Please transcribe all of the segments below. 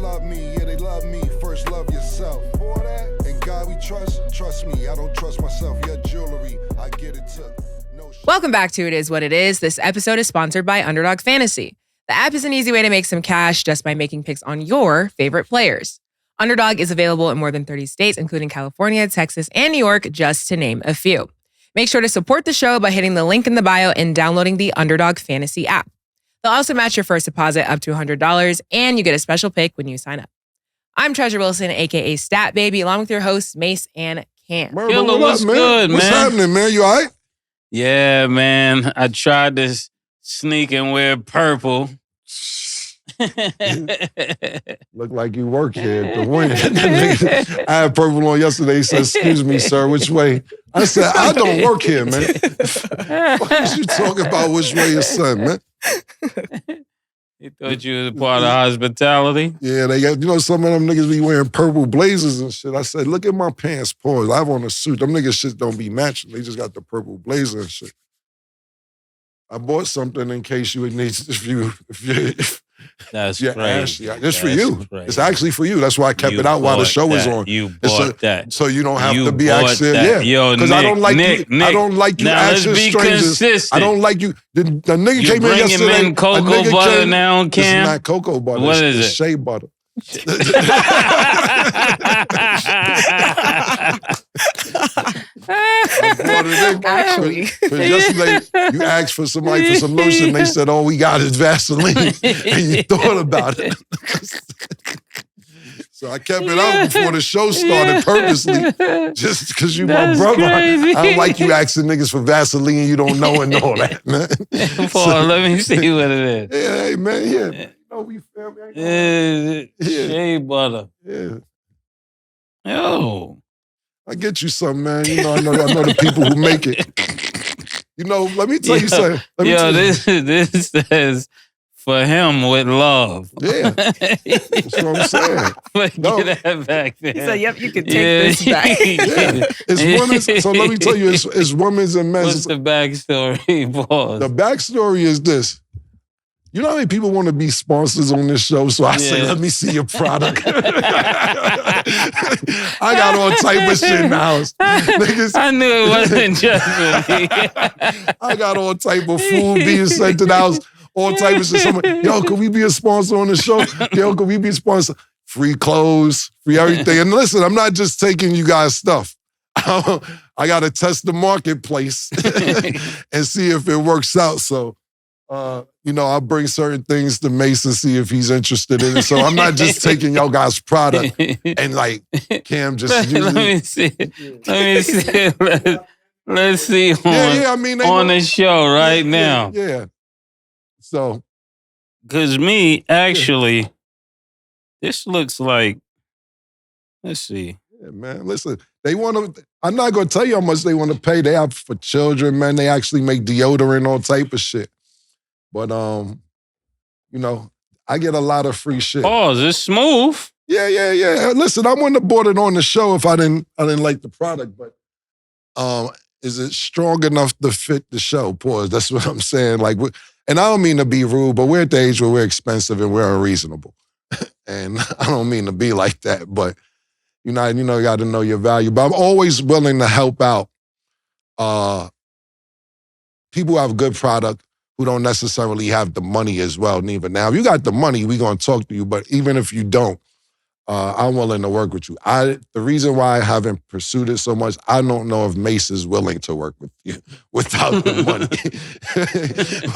love me, yeah, they love me. First love yourself. For that, and God we trust me. I don't trust myself. Your jewelry, I get it took. No shit. Welcome back to It Is What It Is. This episode is sponsored by Underdog Fantasy. The app is an easy way to make some cash just by making picks on your favorite players. Underdog is available in more than 30 states, including California, Texas, and New York, just to name a few. Make sure to support the show by hitting the link in the bio and downloading the Underdog Fantasy app. They'll also match your first deposit up to $100, and you get a special pick when you sign up. I'm Treasure Wilson, aka Stat Baby, along with your hosts, Mase and Cam. Killer, what's good, man? What's happening, man? You all right? Yeah, man. I tried to sneak and wear purple. Look like you work here at the wing. I had purple on yesterday. He said, "Excuse me, sir, which way?" I said, "I don't work here, man." What is you talking about? Which way your son, man? He thought you was a part of hospitality. Yeah, they got, some of them niggas be wearing purple blazers and shit. I said, "Look at my pants, pause. I have on a suit. Them niggas shit don't be matching. They just got the purple blazer and shit." I bought something in case you would need, That's yeah, crazy. It's for you. Crazy. It's actually for you. That's why I kept You it out while the show was that. on. You bought that. So you don't have You to be bought actually, that. yeah. Yo, Because I don't like Nick, you. I don't like you now asking let's be strangers. consistent. I don't like you. The nigga You came in bringing yesterday. in cocoa butter now, Cam? It's not cocoa butter. What it's is it? Shea butter. Actually. Because yesterday you asked for somebody for some lotion. They said, "All we got is Vaseline," and you thought about it. So I kept it out before the show started purposely, just because you my That's brother. crazy. I don't like you asking niggas for Vaseline you don't know and all that, man. Paul, let me see what it is. Yeah, hey, man, yeah. We family. Yeah. Shea butter. Yeah. Yo. I get you something, man. I know the people who make it. Let me tell you something. This says for him with love. Yeah. That's what I'm saying. But No. get that back there. He said, "Yep, you can take this back." Yeah. It's women's. So let me tell you, it's women's and men's. What's the backstory, boss? The backstory is this. You know how many people want to be sponsors on this show? So I say, let me see your product. I got all type of shit in the house. Niggas, I knew it wasn't just for me. I got all type of food being sent to the house. All type of shit. Yo, can we be a sponsor on the show? Yo, can we be a sponsor? Free clothes, free everything. And listen, I'm not just taking you guys stuff. I got to test the marketplace and see if it works out. So, I'll bring certain things to Mase and see if he's interested in it. So I'm not just taking y'all guys' product and like Cam just Let me see. Let's see on the show right now. Yeah. So. Because me, actually, this looks like, let's see. Yeah, man. Listen, I'm not going to tell you how much they want to pay. They have for children, man. They actually make deodorant, all type of shit. But, I get a lot of free shit. Oh, is this smooth? Yeah. Listen, I wouldn't have bought it on the show if I didn't like the product, but is it strong enough to fit the show? Pause. That's what I'm saying. Like, and I don't mean to be rude, but we're at the age where we're expensive and we're unreasonable. And I don't mean to be like that, but you got to know your value. But I'm always willing to help out people who have good product, who don't necessarily have the money as well, neither. Now, if you got the money, we're going to talk to you, but even if you don't, I'm willing to work with you. The reason why I haven't pursued it so much, I don't know if Mase is willing to work with you without the money.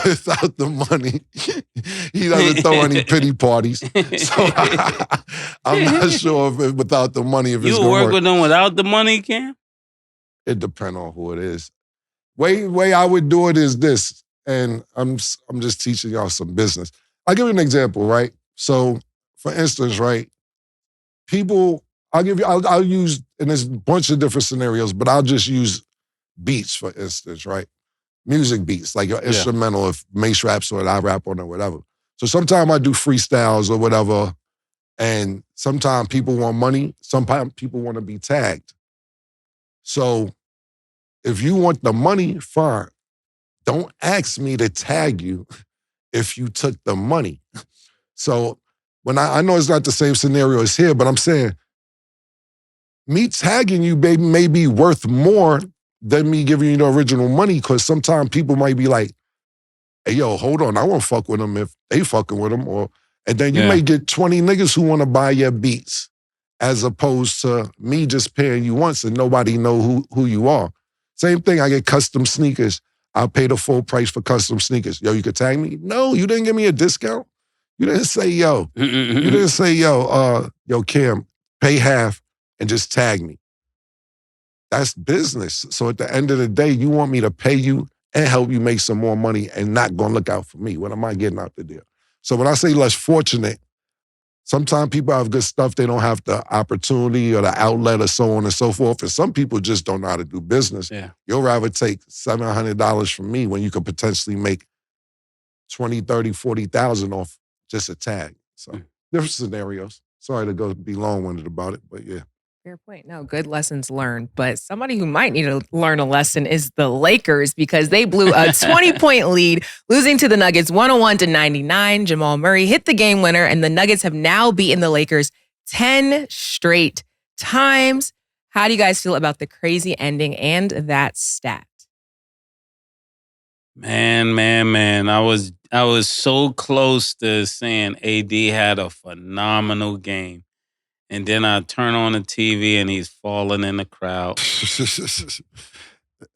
Without the money. He doesn't throw any pity parties. So I'm not sure if without the money, if it's going to work. You work with them without the money, Cam? It depends on who it is. Way I would do it is this. And I'm just teaching y'all some business. I'll give you an example, right? So, for instance, right, I'll use, and there's a bunch of different scenarios, but I'll just use beats, for instance, right? Music beats, like your instrumental, if Mase raps or I rap on it or whatever. So sometimes I do freestyles or whatever, and sometimes people want money, sometimes people want to be tagged. So if you want the money, fine. Don't ask me to tag you if you took the money. So when I know it's not the same scenario as here, but I'm saying me tagging you, baby, may be worth more than me giving you the original money, because sometimes people might be like, hey, yo, hold on, I won't fuck with them if they fucking with them. And then you may get 20 niggas who want to buy your beats, as opposed to me just paying you once and nobody know who you are. Same thing, I get custom sneakers. I'll pay the full price for custom sneakers. Yo, you could tag me? No, you didn't give me a discount. You didn't say, yo. You didn't say, yo, Cam, pay half and just tag me. That's business. So at the end of the day, you want me to pay you and help you make some more money and not gonna look out for me. What am I getting out the deal? So when I say less fortunate, sometimes people have good stuff, they don't have the opportunity or the outlet or so on and so forth. And some people just don't know how to do business. Yeah. You'll rather take $700 from me when you could potentially make 20, 30, 40,000 off just a tag. So different scenarios. Sorry to go be long-winded about it, but yeah. Fair point. No, good lessons learned. But somebody who might need to learn a lesson is the Lakers, because they blew a 20-point lead, losing to the Nuggets 101-99. Jamal Murray hit the game winner, and the Nuggets have now beaten the Lakers 10 straight times. How do you guys feel about the crazy ending and that stat? Man. I was so close to saying AD had a phenomenal game. And then I turn on the TV and he's falling in the crowd.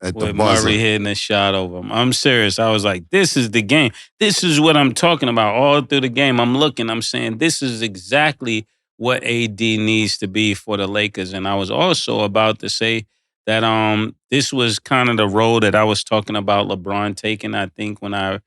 With Murray hitting a shot over him. I'm serious. I was like, this is the game. This is what I'm talking about all through the game. I'm saying this is exactly what AD needs to be for the Lakers. And I was also about to say that this was kind of the role that I was talking about LeBron taking. I think when I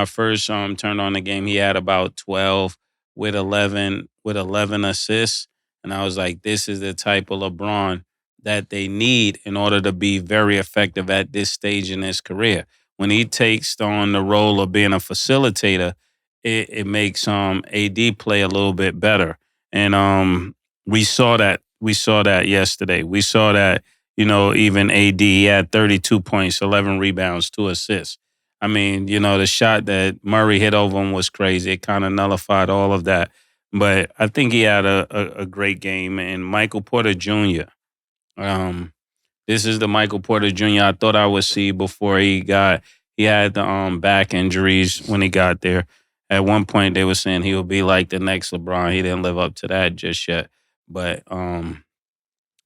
first turned on the game, he had about 12 with 11 assists. And I was like, this is the type of LeBron that they need in order to be very effective at this stage in his career. When he takes on the role of being a facilitator, it makes AD play a little bit better. And we saw that yesterday. We saw that, even AD, he had 32 points, 11 rebounds, 2 assists. I mean, the shot that Murray hit over him was crazy. It kind of nullified all of that. But I think he had a great game. And Michael Porter Jr., this is the Michael Porter Jr. I thought I would see before he had the back injuries when he got there. At one point, they were saying he would be like the next LeBron. He didn't live up to that just yet. But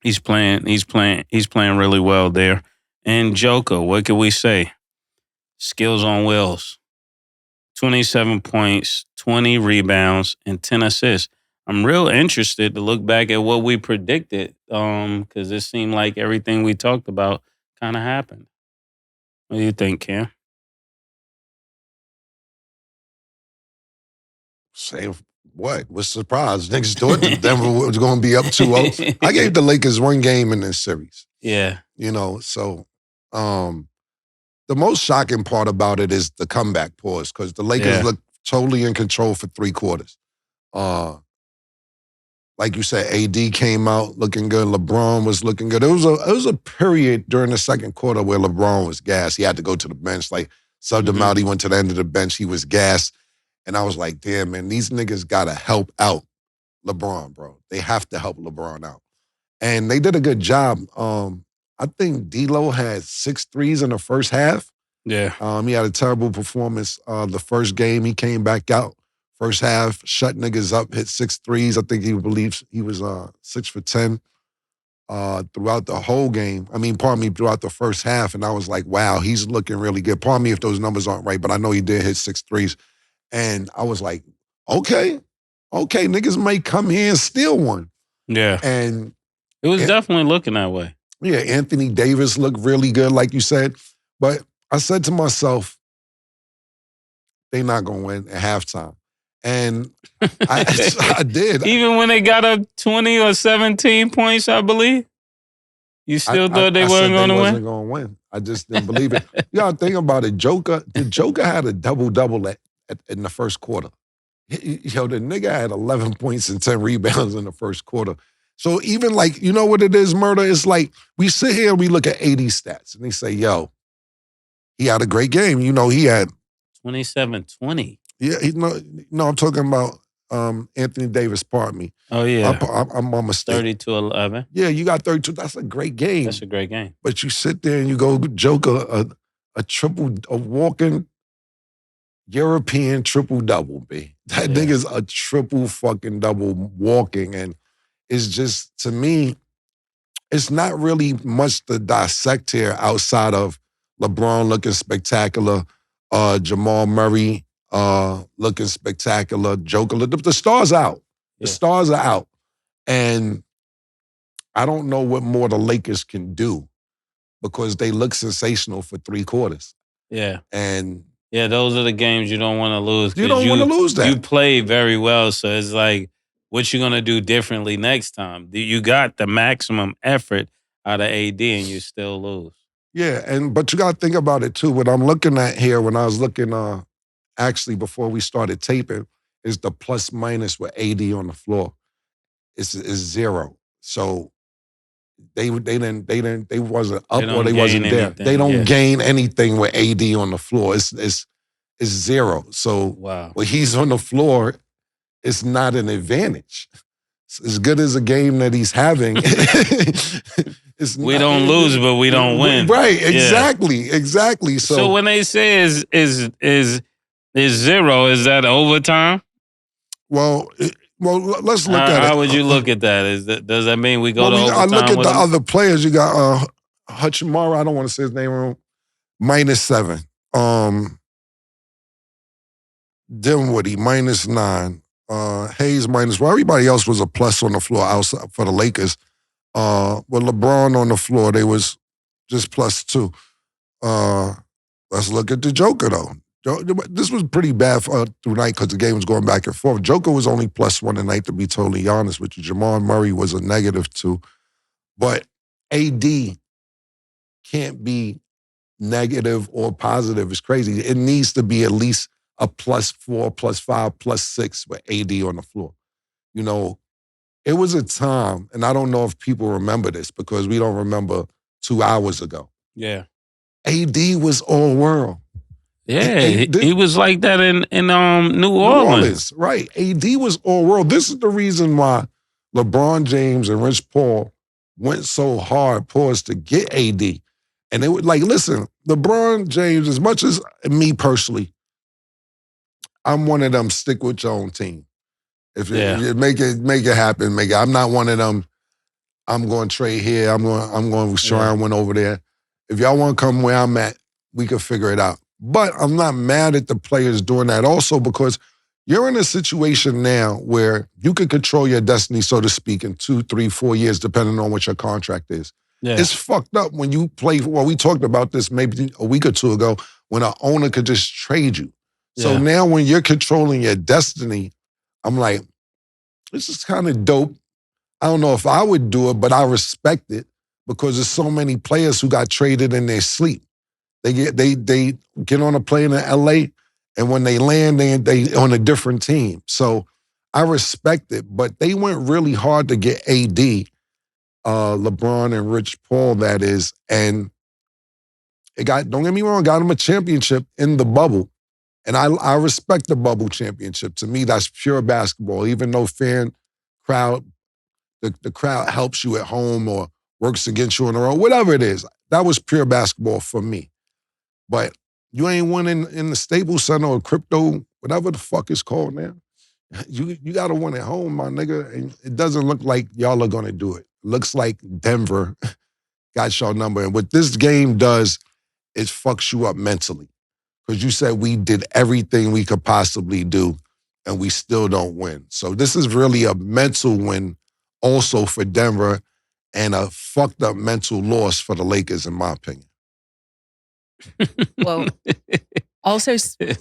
he's playing really well there. And Joker, what can we say? Skills on wheels. 27 points, 20 rebounds, and 10 assists. I'm real interested to look back at what we predicted, because it seemed like everything we talked about kind of happened. What do you think, Cam? Say what? What's the surprise? Niggas thought that Denver was going to be up 2-0. I gave the Lakers one game in this series. Yeah. So the most shocking part about it is the comeback pause, because the Lakers look totally in control for 3 quarters. Like you said, AD came out looking good. LeBron was looking good. It was a period during the second quarter where LeBron was gassed. He had to go to the bench. Like, subbed him out. He went to the end of the bench. He was gassed. And I was like, damn, man, these niggas got to help out LeBron, bro. They have to help LeBron out. And they did a good job. I think D'Lo had 6 threes in the first half. Yeah. He had a terrible performance the first game. He came back out. First half, shut niggas up, hit 6 threes. I think he believes he was 6 for 10 throughout the whole game. Throughout the first half. And I was like, wow, he's looking really good. Pardon me if those numbers aren't right, but I know he did hit 6 threes. And I was like, okay, niggas may come here and steal one. Yeah. And it was definitely looking that way. Yeah, Anthony Davis looked really good, like you said. But I said to myself, they're not going to win at halftime. And I did. Even when they got up 20 or 17 points, I believe, you still thought they weren't going to win? They wasn't going to win. I just didn't believe it. Y'all think about it. The Joker had a double-double in the first quarter. The nigga had 11 points and 10 rebounds in the first quarter. So even like, you know what it is, Murder? It's like we sit here and we look at 80 stats and they say, yo, he had a great game. He had 27-20. Yeah, no, I'm talking about Anthony Davis, pardon me. Oh, yeah. I'm my mistake. 30-11. Yeah, you got 32. That's a great game. That's a great game. But you sit there and you go joke a walking European triple-double, B. That nigga's a triple fucking double walking. And it's just, to me, it's not really much to dissect here outside of LeBron looking spectacular, Jamal Murray looking spectacular, Joker. The stars out. The stars are out. And I don't know what more the Lakers can do because they look sensational for 3 quarters. Yeah. And yeah, those are the games you don't want to lose. You don't want to lose that. You play very well, so it's like, what you going to do differently next time? You got the maximum effort out of AD and you still lose. Yeah, but you got to think about it too. What I'm looking at here, when I was looking, actually before we started taping, is the plus minus with AD on the floor. It's 0. So they wasn't up or they wasn't there. Anything. They don't gain anything with AD on the floor. It's 0. So when he's on the floor, it's not an advantage. As good as a game that he's having, we don't lose, but we don't win. Right? Exactly. So when they say is 0, is that overtime? Well, let's look at it. How would you look at that? Does that mean we go to overtime? I look at with the them? other players. You got Hachimura. I don't want to say his name wrong. -7. Dinwiddie -9. Hayes -1. Everybody else was a plus on the floor outside for the Lakers. With LeBron on the floor, they was just +2. Let's look at the Joker though. This was pretty bad through night because the game was going back and forth. Joker was only +1 tonight, to be totally honest with you. Jamal Murray was a -2. But AD can't be negative or positive. It's crazy. It needs to be at least a +4, +5, +6 with AD on the floor. You know, it was a time, and I don't know if people remember this because we don't remember 2 hours ago. Yeah. AD was all world. Yeah, he was like that in New Orleans. Right. AD was all world. This is the reason why LeBron James and Rich Paul went so hard, to get AD. And they would listen, LeBron James, as much as me personally, I'm one of them stick with your own team. If you make it happen, make it. I'm not one of them, I'm going to trade here, I'm going to try and win over there. If y'all want to come where I'm at, we can figure it out. But I'm not mad at the players doing that also because you're in a situation now where you can control your destiny, so to speak, in 2, 3, 4 years, depending on what your contract is. Yeah. It's fucked up when you play, we talked about this maybe a week or 2 ago, when an owner could just trade you. So now when you're controlling your destiny, I'm like, this is kind of dope. I don't know if I would do it, but I respect it because there's so many players who got traded in their sleep. They get on a plane in LA, and when they land, they on a different team. So I respect it, but they went really hard to get AD, LeBron and Rich Paul, that is, and don't get me wrong, got him a championship in the bubble. And I respect the bubble championship. To me, that's pure basketball. Even though the crowd helps you at home or works against you on the road, whatever it is, that was pure basketball for me. But you ain't winning in the Staples Center or Crypto, whatever the fuck it's called now. You got to win at home, my nigga. And it doesn't look like y'all are going to do it. Looks like Denver got your number. And what this game does, it fucks you up mentally. Because you said we did everything we could possibly do, and we still don't win. So this is really a mental win also for Denver and a fucked up mental loss for the Lakers, in my opinion. Well, also,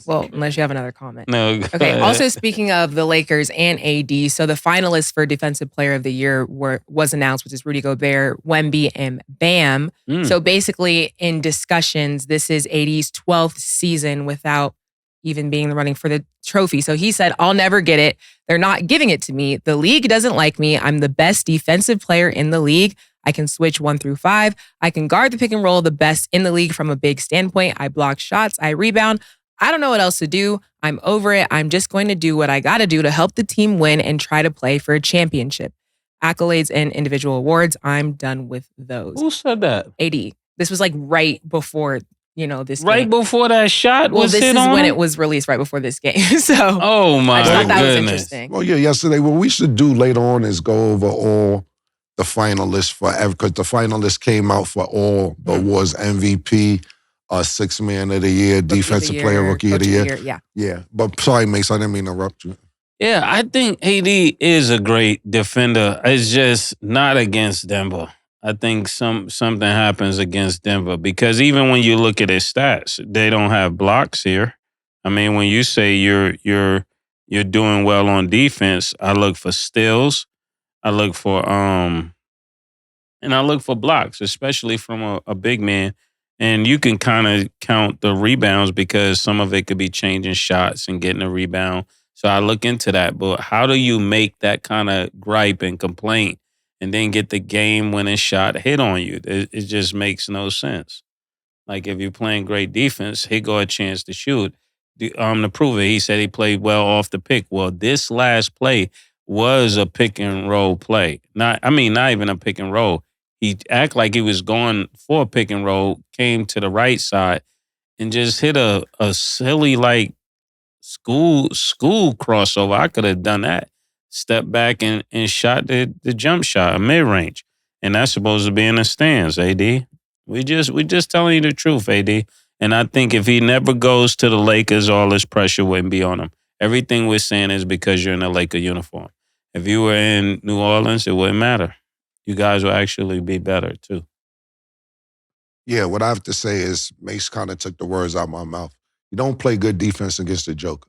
unless you have another comment. No. Okay. Also, speaking of the Lakers and AD, so the finalists for Defensive Player of the Year was announced, which is Rudy Gobert, Wemby, and Bam. So basically, in discussions, this is AD's 12th season without even being in the running for the trophy. So he said, "I'll never get it. They're not giving it to me. The league doesn't like me. I'm the best defensive player in the league. I can switch 1 through 5. I can guard the pick and roll the best in the league from a big standpoint. I block shots. I rebound. I don't know what else to do. I'm over it. I'm just going to do what I got to do to help the team win and try to play for a championship. Accolades and individual awards, I'm done with those. Who said that? AD. This was like right before, this Right game. before that shot Well, was this hit is on when him? it was released right before this game. So Oh my I just thought that was goodness. interesting. Well, yeah, yesterday. What we should do later on is go over all the finalists because the finalists came out for all the awards: MVP, Sixth Man of the Year, Defensive Player, Rookie of the Year. Yeah. Yeah, but sorry, Mase, I didn't mean to interrupt you. Yeah, I think AD is a great defender. It's just not against Denver. I think something happens against Denver because even when you look at his stats, they don't have blocks here. I mean, when you say you're doing well on defense, I look for steals, I look for and I look for blocks, especially from a big man. And you can kind of count the rebounds because some of it could be changing shots and getting a rebound. So I look into that. But how do you make that kind of gripe and complaint and then get the game-winning shot hit on you? It just makes no sense. Like if you're playing great defense, he got a chance to shoot. To prove it, he said he played well off the pick. Well, this last play was a pick and roll play. Not even a pick and roll. He acted like he was going for a pick and roll, came to the right side, and just hit a silly like school crossover. I could have done that. Step back and shot the jump shot, a mid-range. And that's supposed to be in the stands, AD. We just telling you the truth, AD. And I think if he never goes to the Lakers, all this pressure wouldn't be on him. Everything we're saying is because you're in a Laker uniform. If you were in New Orleans, it wouldn't matter. You guys will actually be better, too. Yeah, what I have to say is Mase kind of took the words out of my mouth. You don't play good defense against the Joker.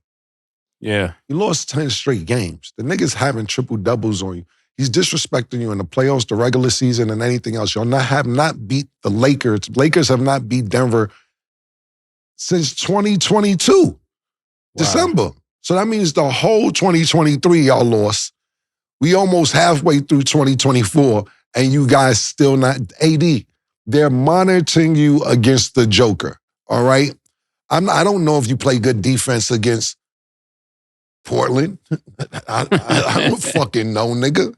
Yeah. You lost 10 straight games. The nigga's having triple doubles on you. He's disrespecting you in the playoffs, the regular season, and anything else. Y'all have not beat the Lakers. Lakers have not beat Denver since 2022, December. So that means the whole 2023 y'all lost. We almost halfway through 2024, and you guys still not AD. They're monitoring you against the Joker. All right. I don't know if you play good defense against Portland. I don't fucking know, nigga.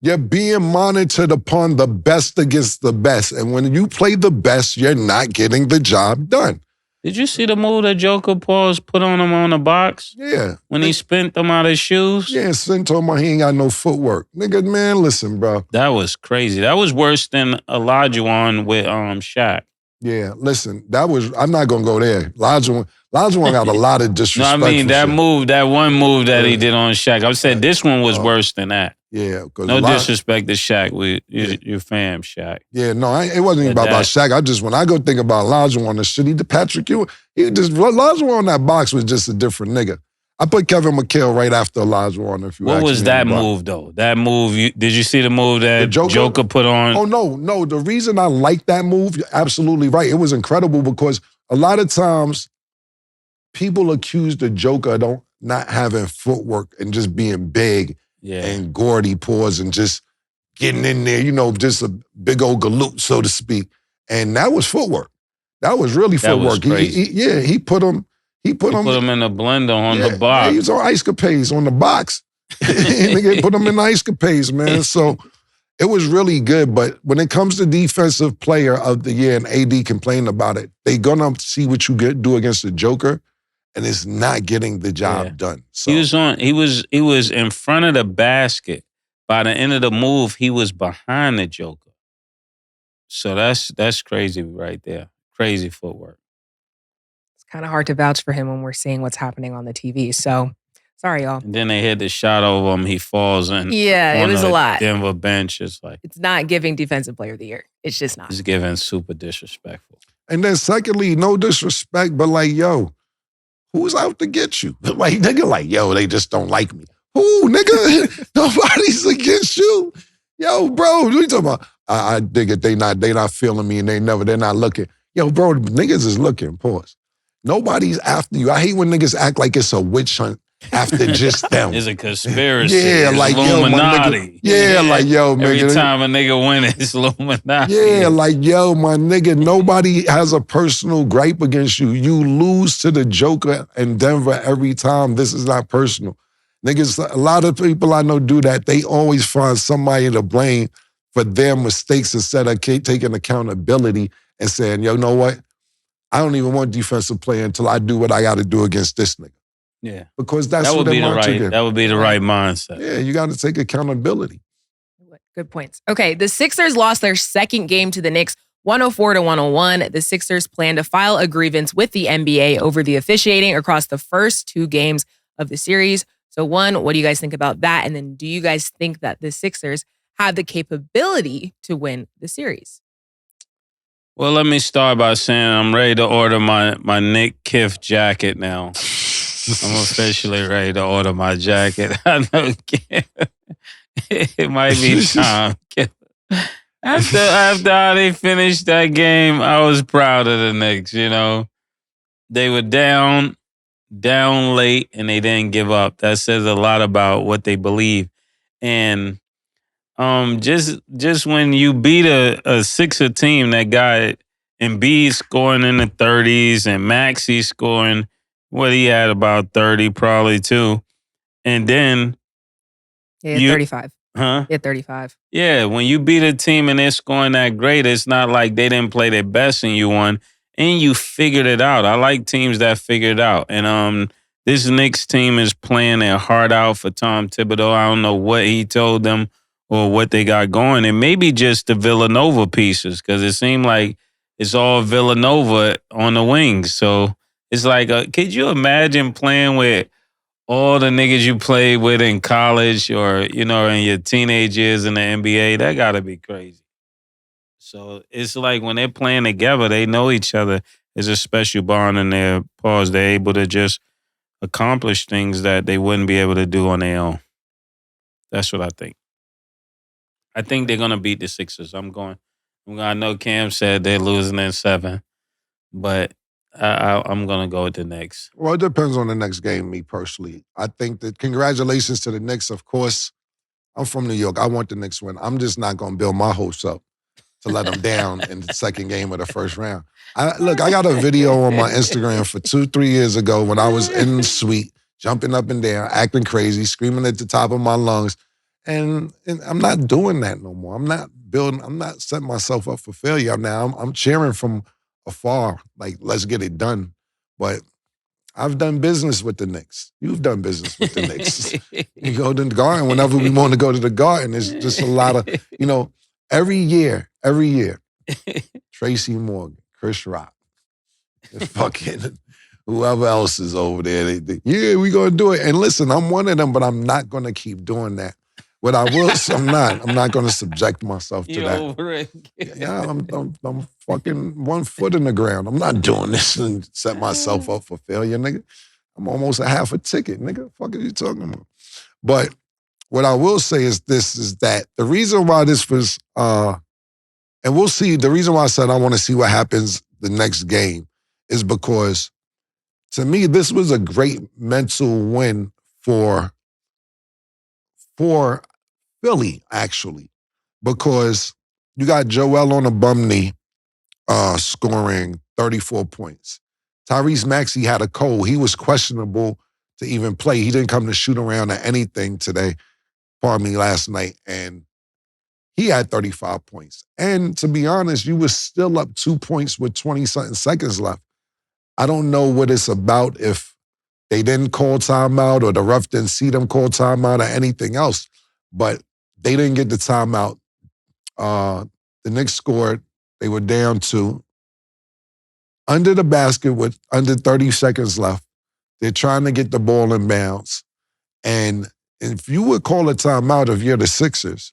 You're being monitored upon the best against the best. And when you play the best, you're not getting the job done. Did you see the move that Joker Paul's put on him on the box? Yeah. When he spent them out his shoes? Yeah, Sin told me he ain't got no footwork. Nigga, man, listen, bro. That was crazy. That was worse than Olajuwon with Shaq. Yeah, listen, I'm not going to go there. Olajuwon got a lot of disrespect. No, I mean, that one move that he did on Shaq. I said this one was worse than that. Yeah. No disrespect to Shaq. Your fam, Shaq. Yeah, no, it wasn't even about Shaq. When I go think about Olajuwon and shit, Patrick Ewing, Olajuwon on that box was just a different nigga. I put Kevin McHale right after Olajuwon. What was that move, though? That move, did you see the move that Joker put on? Oh, no. The reason I like that move, you're absolutely right. It was incredible because a lot of times people accuse the Joker of not having footwork and just being big and Gordy paws and just getting in there, just a big old galoot, so to speak. And that was footwork. That was really footwork. That was crazy. He put him in a blender on the box. Yeah, he was on ice capades on the box. Nigga put him in ice capades, man. So it was really good. But when it comes to Defensive Player of the Year and AD complained about it, they gonna see what you do against the Joker, and it's not getting the job done. So he was in front of the basket. By the end of the move, he was behind the Joker. So that's crazy right there. Crazy footwork. Kind of hard to vouch for him when we're seeing what's happening on the TV. So, sorry, y'all. And then they hit the shot over him. He falls in. Yeah, it was a lot. Denver bench is like. It's not giving Defensive Player of the Year. It's just not. It's giving super disrespectful. And then secondly, no disrespect, but like, yo, who's out to get you? Like, nigga, like, yo, they just don't like me. Who, nigga? Nobody's against you. Yo, bro, what you talking about? I dig it. They not feeling me and they're not looking. Yo, bro, niggas is looking, pause. Nobody's after you. I hate when niggas act like it's a witch hunt after just them. It's a conspiracy. Yeah, it's like, Illuminati. yo, my nigga. Yeah, like, yo, Every nigga. time a nigga win, it's Illuminati. Yeah, like, yo, my nigga, nobody has a personal gripe against you. You lose to the Joker in Denver every time. This is not personal. Niggas, a lot of people I know do that. They always find somebody to blame for their mistakes instead of taking accountability and saying, yo, know what? I don't even want defensive play until I do what I got to do against this nigga. Yeah. Because that's that what would be they're the right. in. That would be the right mindset. Yeah, you got to take accountability. Good points. Okay, the Sixers lost their second game to the Knicks, 104-101. The Sixers plan to file a grievance with the NBA over the officiating across the first two games of the series. So one, what do you guys think about that? And then do you guys think that the Sixers have the capability to win the series? Well, let me start by saying I'm ready to order my Nick Kiff jacket now. I'm officially ready to order my jacket. I know it might be time. After how they finished that game, I was proud of the Knicks, you know. They were down late, and they didn't give up. That says a lot about what they believe. And just when you beat a Sixer team that got Embiid scoring in the 30s and Maxey scoring, he had about 30 probably too. And then... Yeah, 35. Huh? Yeah, 35. Yeah, when you beat a team and they're scoring that great, it's not like they didn't play their best and you won. And you figured it out. I like teams that figure it out. And this Knicks team is playing their heart out for Tom Thibodeau. I don't know what he told them or what they got going. And maybe just the Villanova pieces, because it seemed like it's all Villanova on the wings. So it's like, could you imagine playing with all the niggas you played with in college or, you know, in your teenage years in the NBA? That got to be crazy. So it's like when they're playing together, they know each other. There's a special bond in their pause. They're able to just accomplish things that they wouldn't be able to do on their own. That's what I think. I think they're going to beat the Sixers. I know Cam said they're losing in 7, but I'm going to go with the Knicks. Well, it depends on the next game, me personally. I think that congratulations to the Knicks, of course. I'm from New York. I want the Knicks win. I'm just not going to build my hopes up to let them down in the second game of the first round. I got a video on my Instagram for 2-3 years ago when I was in the suite, jumping up and down, acting crazy, screaming at the top of my lungs. And I'm not doing that no more. I'm not setting myself up for failure. Now I'm cheering from afar, like, let's get it done. But I've done business with the Knicks. You've done business with the Knicks. You go to the Garden whenever we want to go to the Garden. It's just a lot of, you know, every year, Tracy Morgan, Chris Rock, fucking whoever else is over there. Yeah, we gonna do it. And listen, I'm one of them, but I'm not gonna keep doing that. What I will, I'm not gonna subject myself to that. Over it. Yeah, I'm fucking 1 foot in the ground. I'm not doing this and set myself up for failure, nigga. I'm almost a half a ticket, nigga. Fuck are you talking about? But what I will say is that the reason why this was, and we'll see, the reason why I said I want to see what happens the next game is because, to me, this was a great mental win for Philly, actually, because you got Joel on a bum knee scoring 34 points. Tyrese Maxey had a cold. He was questionable to even play. He didn't come to shoot around or anything last night, and he had 35 points. And to be honest, you were still up 2 points with 20-something seconds left. I don't know what it's about if they didn't call timeout or the ref didn't see them call timeout or anything else, but they didn't get the timeout. The Knicks scored. They were down 2. Under the basket with under 30 seconds left. They're trying to get the ball in bounds. And if you would call a timeout if you're the Sixers,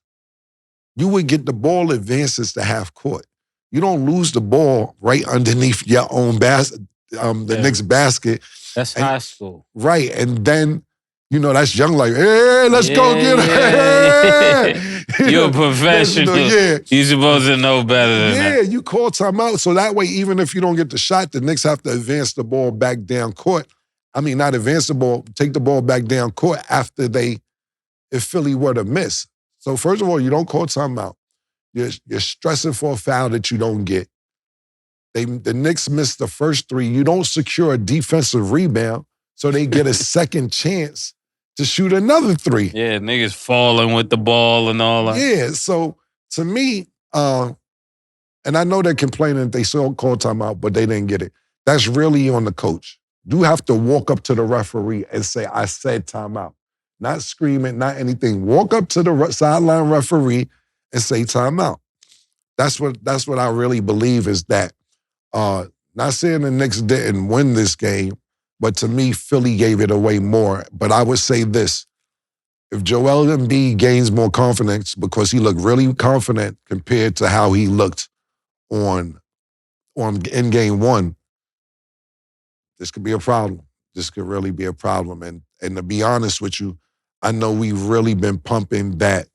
you would get the ball advances to half court. You don't lose the ball right underneath your own basket, Knicks basket. That's high school. Right. And then, you know, that's young, like, hey, let's go get it. Yeah. You're a professional. You're supposed to know better than that. Yeah, you call timeout. So that way, even if you don't get the shot, the Knicks have to advance the ball back down court. not advance the ball, take the ball back down court after if Philly were to miss. So first of all, you don't call timeout. You're stressing for a foul that you don't get. The Knicks missed the first 3. You don't secure a defensive rebound, so they get a second chance to shoot another 3. Yeah, niggas falling with the ball and all that. Yeah, so to me, and I know they're complaining that they still called timeout, but they didn't get it. That's really on the coach. You have to walk up to the referee and say, I said timeout. Not screaming, not anything. Walk up to the sideline referee and say timeout. That's what I really believe is that. Not saying the Knicks didn't win this game, but to me, Philly gave it away more. But I would say this. If Joel Embiid gains more confidence because he looked really confident compared to how he looked in game 1, this could be a problem. This could really be a problem. And to be honest with you, I know we've really been pumping that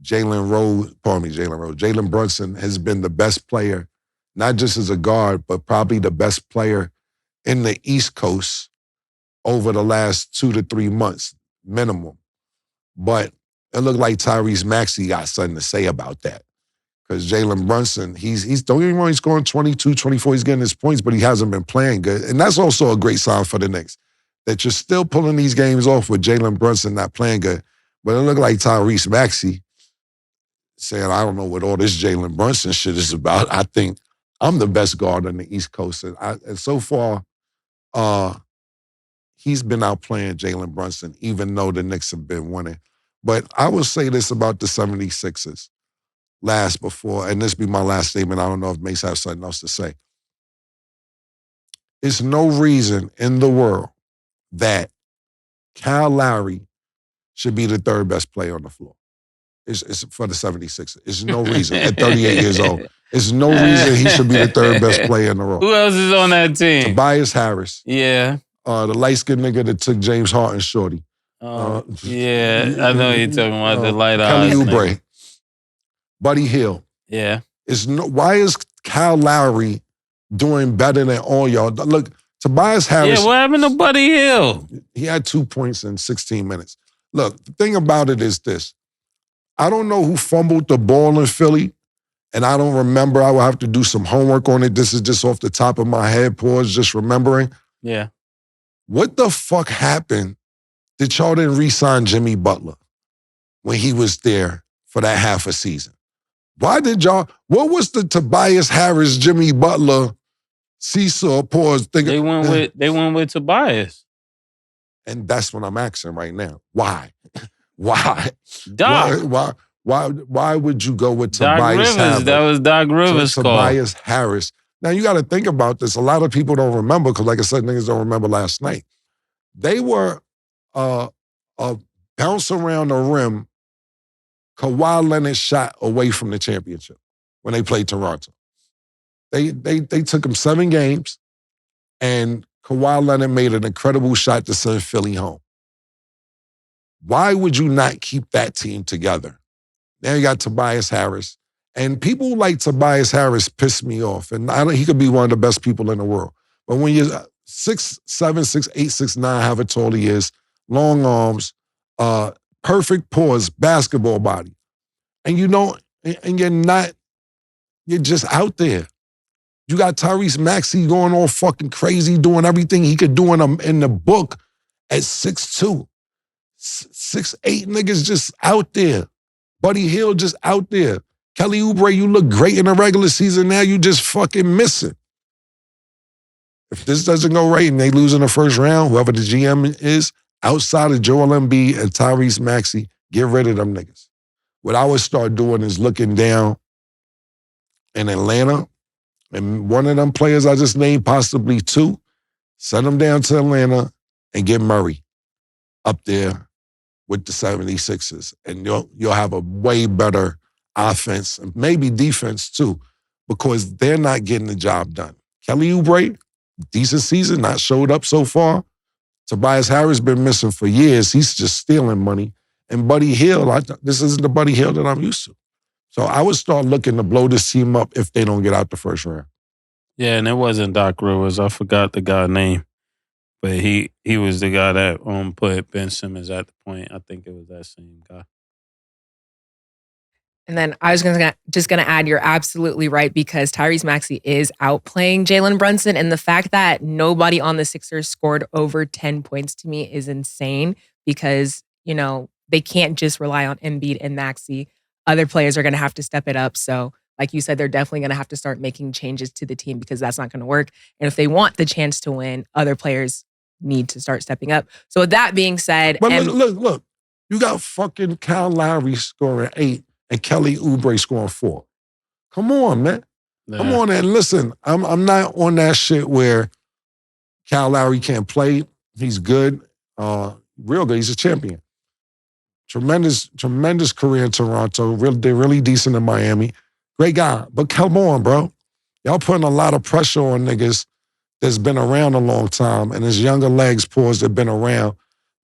Jalen Brunson has been the best player, not just as a guard, but probably the best player in the East Coast over the last 2 to 3 months, minimum. But it looked like Tyrese Maxey got something to say about that. Because Jalen Brunson, he's don't get me wrong, he's scoring 22, 24, he's getting his points, but he hasn't been playing good. And that's also a great sign for the Knicks, that you're still pulling these games off with Jalen Brunson not playing good. But it looked like Tyrese Maxey saying, I don't know what all this Jalen Brunson shit is about. I think I'm the best guard on the East Coast. And so far, he's been outplaying Jalen Brunson, even though the Knicks have been winning. But I will say this about the 76ers. And this be my last statement. I don't know if Mase has something else to say. It's no reason in the world that Kyle Lowry should be the 3rd best player on the floor. It's for the 76ers. It's no reason at 38 years old. It's no reason he should be the 3rd best player in the world. Who else is on that team? Tobias Harris. Yeah. The light-skinned nigga that took James Harden's shorty. Yeah, I know you're talking about the light eyes. Kelly Oubre. Buddy Hield. Yeah. Why is Kyle Lowry doing better than all y'all? Look, Tobias Harris. Yeah, what happened to Buddy Hield? He had 2 points in 16 minutes. Look, the thing about it is this. I don't know who fumbled the ball in Philly, and I don't remember. I will have to do some homework on it. This is just off the top of my head, pause, just remembering. Yeah. What the fuck happened that y'all didn't re-sign Jimmy Butler when he was there for that half a season? Why did y'all, what was the Tobias Harris, Jimmy Butler, seesaw pause thing? They went with Tobias. And that's what I'm asking right now. Why? Why? Doc. Why would you go with Doc Tobias Rivers, Harris? that was Doc Rivers' call. Tobias Harris. Now, you got to think about this. A lot of people don't remember because, like I said, niggas don't remember last night. They were bounce around the rim. Kawhi Leonard shot away from the championship when they played Toronto. They took him 7 games, and Kawhi Leonard made an incredible shot to send Philly home. Why would you not keep that team together? Now you got Tobias Harris. And people like Tobias Harris piss me off. And he could be one of the best people in the world. But when you're 6'7", 6'8", 6'9", however tall he is, long arms, perfect pause, basketball body. And you're just out there. You got Tyrese Maxey going all fucking crazy, doing everything he could do in the book at 6'2". 6'8" niggas just out there. Buddy Hield just out there. Kelly Oubre, you look great in the regular season. Now you just fucking missing. If this doesn't go right and they lose in the first round, whoever the GM is, outside of Joel Embiid and Tyrese Maxey, get rid of them niggas. What I would start doing is looking down in Atlanta, and one of them players I just named, possibly 2, send them down to Atlanta and get Murray up there with the 76ers. And you'll have a way better offense, and maybe defense too, because they're not getting the job done. Kelly Oubre, decent season, not showed up so far. Tobias Harris been missing for years. He's just stealing money. And Buddy Hield, this isn't the Buddy Hield that I'm used to. So I would start looking to blow this team up if they don't get out the first round. Yeah, and it wasn't Doc Rivers. I forgot the guy's name. But he was the guy that put Ben Simmons at the point. I think it was that same guy. And then I was just gonna add, you're absolutely right, because Tyrese Maxey is outplaying Jalen Brunson, and the fact that nobody on the Sixers scored over 10 points to me is insane, because they can't just rely on Embiid and Maxey. Other players are gonna have to step it up. So, like you said, they're definitely gonna have to start making changes to the team, because that's not gonna work. And if they want the chance to win, other players need to start stepping up. So with that being said, but look, you got fucking Kyle Lowry scoring 8. And Kelly Oubre scoring 4. Come on, man. Yeah. Come on, and listen, I'm not on that shit where Kyle Lowry can't play. He's good, real good. He's a champion. Tremendous career in Toronto. They're really decent in Miami. Great guy. But come on, bro. Y'all putting a lot of pressure on niggas that's been around a long time, and his younger legs paused that been around.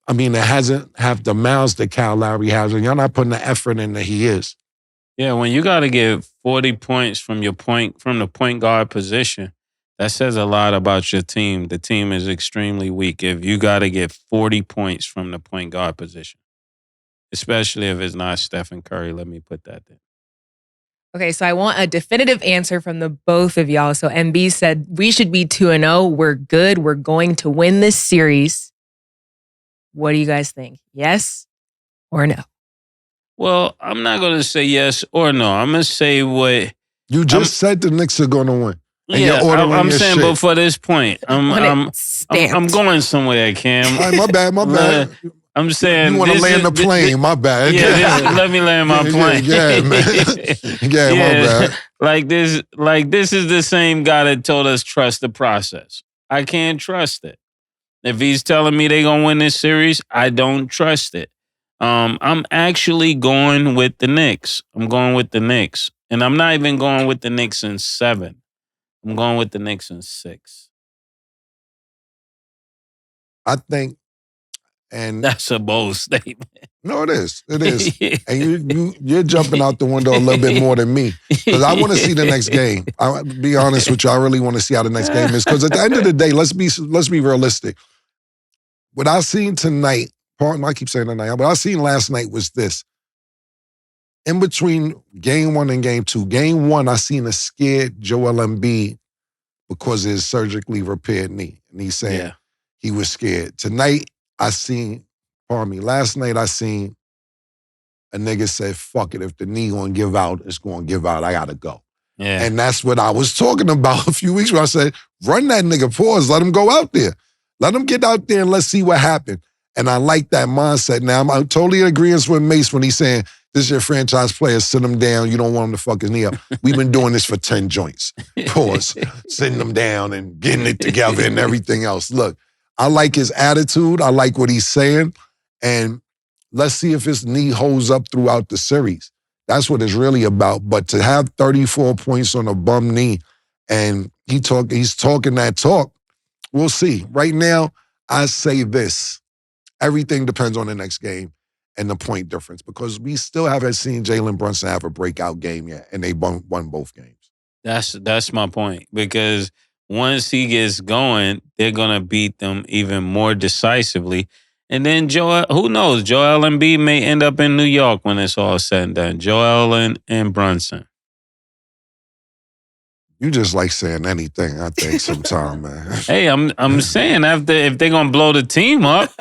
I mean, it hasn't have the miles that Kyle Lowry has, and y'all not putting the effort in that he is. Yeah, when you got to get 40 points from the point guard position, that says a lot about your team. The team is extremely weak if you got to get 40 points from the point guard position, especially if it's not Stephen Curry. Let me put that there. Okay, so I want a definitive answer from the both of y'all. So MB said, we should be 2-0. We're good. We're going to win this series. What do you guys think? Yes or no? Well, I'm not going to say yes or no. I'm going to say what... You just said the Knicks are going to win. Yeah, I'm saying shit. Before this point, I'm going somewhere, Cam. Right, my bad. I'm saying... You want to land the plane, my bad. Yeah, let me land my plane. Yeah, man. My bad. Like this is the same guy that told us trust the process. I can't trust it. If he's telling me they're going to win this series, I don't trust it. I'm actually going with the Knicks. I'm going with the Knicks. And I'm not even going with the Knicks in 7. I'm going with the Knicks in 6. I think, and... That's a bold statement. No, it is. It is. And you're jumping out the window a little bit more than me. Because I want to see the next game. I'll be honest with you. I really want to see how the next game is. Because at the end of the day, let's be realistic. What I seen tonight, I keep saying tonight, what I seen last night was this. In between game 1 and game 2, game 1, I seen a scared Joel Embiid because of his surgically repaired knee. And he's saying he was scared. Tonight, last night I seen a nigga say, fuck it, if the knee gonna give out, it's gonna give out, I gotta go. Yeah. And that's what I was talking about a few weeks ago. I said, run that nigga, pause, let him go out there. Let him get out there and let's see what happened. And I like that mindset. Now, I'm totally in agreement with Mase when he's saying, this is your franchise player, sit him down. You don't want him to fuck his knee up. We've been doing this for 10 joints. Pause. Sitting them down and getting it together and everything else. Look, I like his attitude. I like what he's saying. And let's see if his knee holds up throughout the series. That's what it's really about. But to have 34 points on a bum knee and he's talking that talk, we'll see. Right now, I say this. Everything depends on the next game and the point difference, because we still haven't seen Jalen Brunson have a breakout game yet, and they won both games. That's my point, because once he gets going, they're going to beat them even more decisively. And then who knows? Joel Embiid may end up in New York when it's all said and done. Joel and Brunson. You just like saying anything, I think, sometime, man. Hey, I'm saying if they're gonna blow the team up,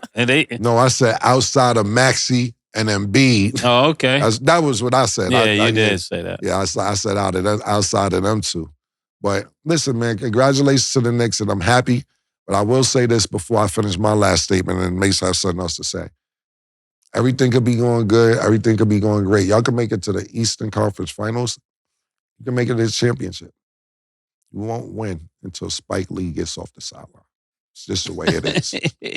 No, I said outside of Maxey and Embiid. Oh, okay. That was what I said. Yeah, you did say that. Yeah, I said outside of them two. But listen, man, congratulations to the Knicks, and I'm happy. But I will say this before I finish my last statement, and Mase have something else to say. Everything could be going good. Everything could be going great. Y'all can make it to the Eastern Conference Finals. You can make it to the championship. You won't win until Spike Lee gets off the sideline. It's just the way it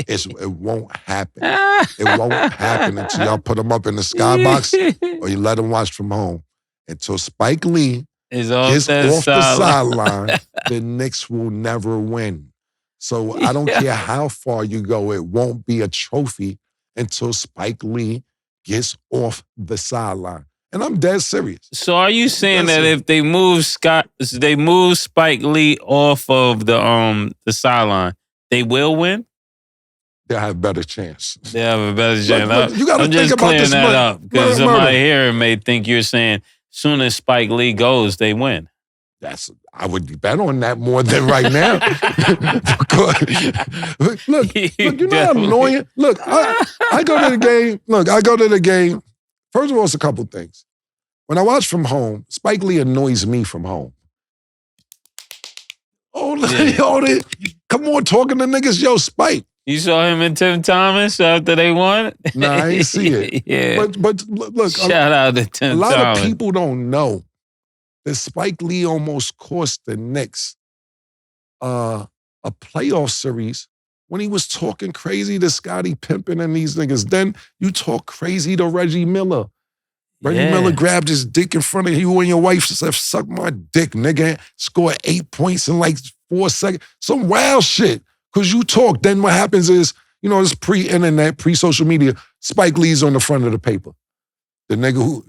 is. It won't happen. It won't happen until y'all put him up in the skybox or you let him watch from home. Until Spike Lee gets off the sideline, the Knicks will never win. So I don't care how far you go, it won't be a trophy until Spike Lee gets off the sideline. And I'm dead serious. So are you saying that if they move Spike Lee off of the sideline, they will win? they'll have a better chance. They have a better chance. Look, you gotta I'm think just about clearing this that up because murder. somebody here may think you're saying soon as Spike Lee goes, they win. I would bet on that more than right now. look, you know how annoying. Look, I go to the game. Look, I go to the game. First of all, it's a couple things. When I watch from home, Spike Lee annoys me from home. Oh, come on, talking to niggas, yo, Spike. You saw him and Tim Thomas after they won? Nah, I ain't see it. Yeah. But look, shout out to Tim Thomas. A lot of people don't know that Spike Lee almost cost the Knicks a playoff series when he was talking crazy to Scottie Pippen and these niggas. Then you talk crazy to Reggie Miller. Reggie Miller grabbed his dick in front of you and your wife said, suck my dick, nigga. Scored 8 points in like 4 seconds. Some wild shit. Because you talk, then what happens is, you know, it's pre-internet, pre-social media. Spike Lee's on the front of the paper. The nigga who,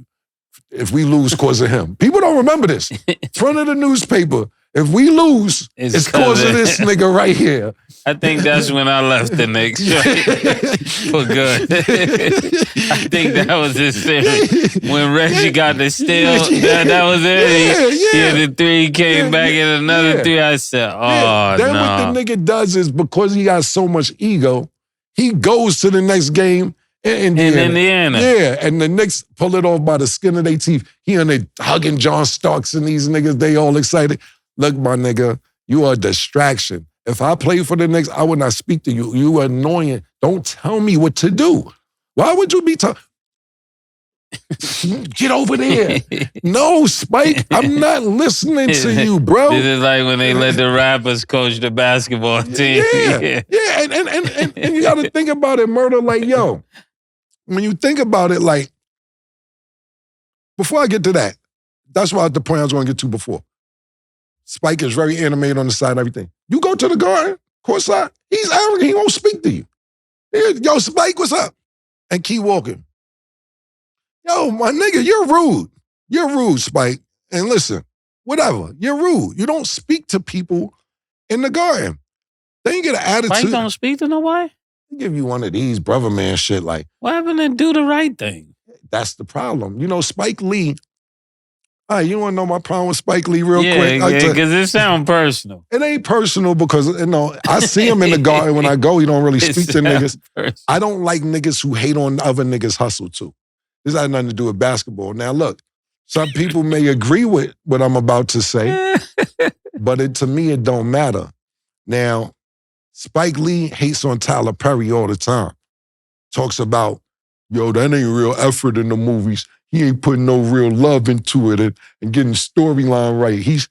if we lose, cause of him. People don't remember this. Front of the newspaper. If we lose, it's cause of this nigga right here. I think that's when I left the Knicks for good. I think that was his series. When Reggie got the steal, that was it. He had the three, came back in another three. I said, oh, Then no. what the nigga does is, because he got so much ego, he goes to the next game in Indiana. Yeah, and the Knicks pull it off by the skin of their teeth. He and they hugging John Starks and these niggas, they all excited. Look, my nigga, you are a distraction. If I played for the Knicks, I would not speak to you. You are annoying. Don't tell me what to do. Why would you be talking? Get over there. No, Spike, I'm not listening to you, bro. This is like when they let the rappers coach the basketball team. Yeah. And you got to think about it, Murder, like, yo, when you think about it, like, before I get to that, that's why the point I was going to get to before. Spike is very animated on the side and everything. You go to the garden, courtside, he's arrogant, he won't speak to you. Yo, Spike, what's up? And keep walking. Yo, my nigga, you're rude. You're rude, Spike. And listen, whatever, you're rude. You don't speak to people in the garden. Then you get an attitude. Spike don't speak to nobody? They give you one of these brother man shit like. What happened to do the right thing? That's the problem. You know, Spike Lee. All right, you want to know my problem with Spike Lee real quick? Yeah, because it sounds personal. It ain't personal because, you know, I see him in the garden. When I go, he don't really speak to niggas. Personal. I don't like niggas who hate on other niggas' hustle too. This has nothing to do with basketball. Now, look, some people may agree with what I'm about to say, but to me, it don't matter. Now, Spike Lee hates on Tyler Perry all the time. Talks about, yo, that ain't real effort in the movies. He ain't putting no real love into it and getting storyline right. He's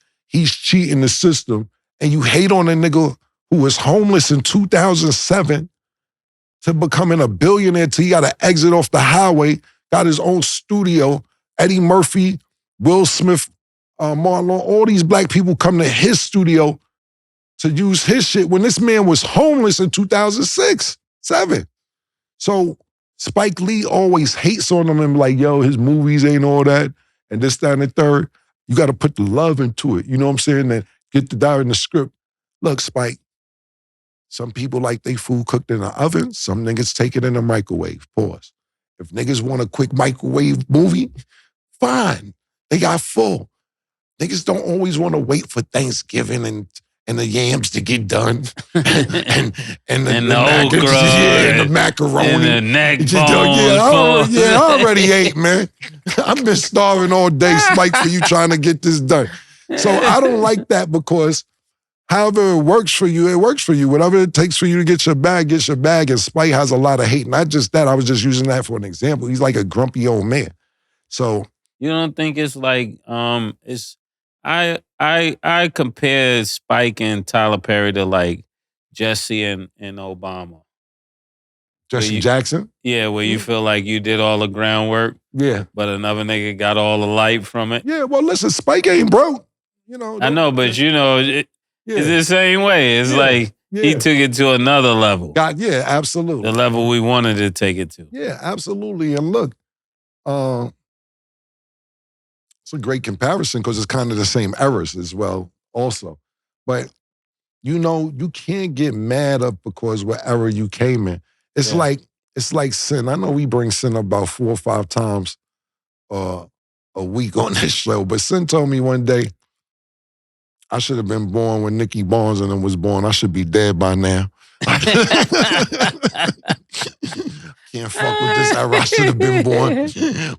cheating the system. And you hate on a nigga who was homeless in 2007 to becoming a billionaire till he got to exit off the highway, got his own studio. Eddie Murphy, Will Smith, Marlon, all these black people come to his studio to use his shit when this man was homeless in 2006, 7. So Spike Lee always hates on him and like, yo, his movies ain't all that, and this, that, and the third. You got to put the love into it. You know what I'm saying? And get the diary in the script. Look, Spike, some people like they food cooked in the oven. Some niggas take it in the microwave. Pause. If niggas want a quick microwave movie, fine. They got full. Niggas don't always want to wait for Thanksgiving and the yams to get done, and the okra, and the macaroni, and the neck bones. I already ate, man. I've been starving all day, Spike, for you trying to get this done. So I don't like that because however it works for you, it works for you. Whatever it takes for you to get your bag, get your bag. And Spike has a lot of hate. Not just that, I was just using that for an example. He's like a grumpy old man. So you don't think it's like I compare Spike and Tyler Perry to like Jesse and Obama. Jesse Jackson? Yeah, where you feel like you did all the groundwork. Yeah. But another nigga got all the light from it. Yeah, well, listen, Spike ain't broke. You know. I know, but you know, it's the same way. It's like he took it to another level. Yeah, absolutely. The level we wanted to take it to. Yeah, absolutely. And look, it's a great comparison because it's kind of the same errors as well also. But you know, you can't get mad up because wherever you came in. It's like sin. I know we bring sin up about 4 or 5 times a week on this show, but sin told me one day I should have been born when Nicky Barnes and them was born. I should be dead by now. Can't fuck with this era. I should have been born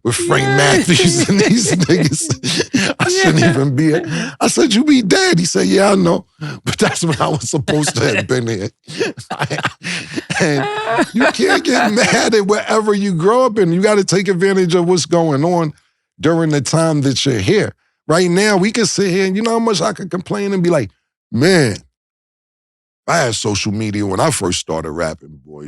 with Frank Matthews and these niggas. I shouldn't even be it. I said, you be dead. He said, yeah, I know. But that's when I was supposed to have been here. And you can't get mad at wherever you grow up in. You got to take advantage of what's going on during the time that you're here. Right now, we can sit here and you know how much I could complain and be like, man, I had social media when I first started rapping, boy.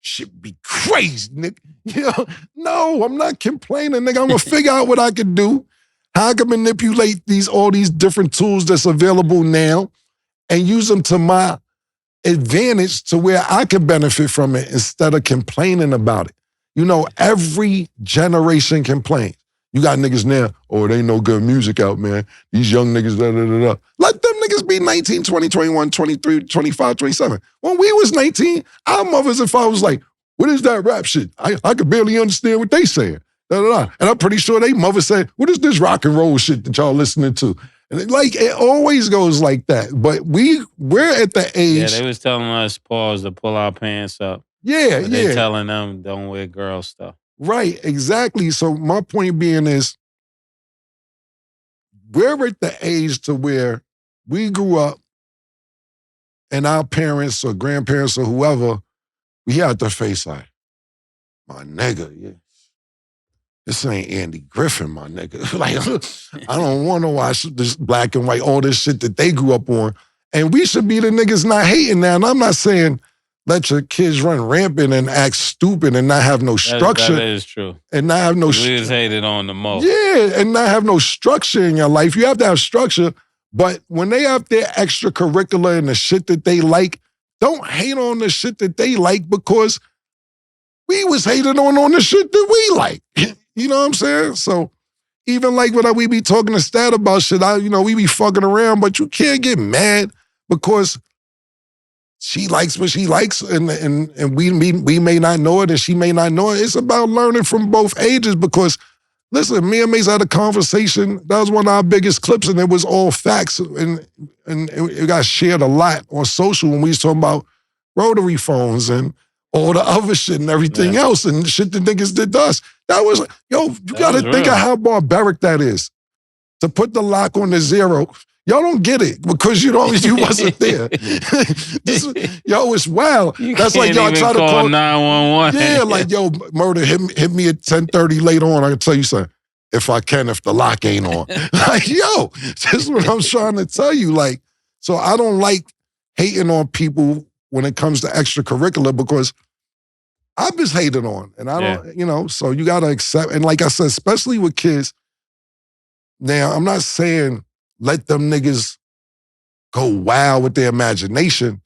Shit be crazy, nigga. You know, no, I'm not complaining, nigga. I'm gonna figure out what I can do, how I can manipulate all these different tools that's available now and use them to my advantage to where I can benefit from it instead of complaining about it. You know, every generation complains. You got niggas now, oh, there ain't no good music out, man. These young niggas, da-da-da-da. Let them niggas be 19, 20, 21, 23, 25, 27. When we was 19, our mothers and fathers was like, what is that rap shit? I could barely understand what they saying. Da-da-da. And I'm pretty sure they mother said, what is this rock and roll shit that y'all listening to? And it always goes like that. But we're at the age. Yeah, they was telling us, pause, to pull our pants up. Yeah, but they're telling them, don't wear girl stuff. Right, exactly. So my point being is, we're at the age to where we grew up and our parents or grandparents or whoever, we had to face like, my nigga, yeah. This ain't Andy Griffin, my nigga. Like, I don't want to watch this black and white, all this shit that they grew up on. And we should be the niggas not hating now. And I'm not saying let your kids run rampant and act stupid and not have no structure. That is true. And not have no structure. We was hated on the most. Yeah, and not have no structure in your life. You have to have structure, but when they have their extracurricular and the shit that they like, don't hate on the shit that they like because we was hated on the shit that we like. You know what I'm saying? So even like when we be talking to Stat about shit, we be fucking around, but you can't get mad because she likes what she likes, and we may not know it, and she may not know it. It's about learning from both ages because, listen, me and Mase had a conversation. That was one of our biggest clips, and it was all facts, and it got shared a lot on social when we was talking about rotary phones and all the other shit and everything else, and shit the niggas did to us. That was, you got to think of how barbaric that is. To put the lock on the 0. Y'all don't get it because you wasn't there. It's wild. That's like y'all try to call 911. Yeah, like yo, murder hit me at 10:30 later on. I can tell you something. If the lock ain't on. Like, yo, that's what I'm trying to tell you. Like, so I don't like hating on people when it comes to extracurricular because I've been hated on. And I don't, so you gotta accept, and like I said, especially with kids. Now, I'm not saying let them niggas go wild with their imagination.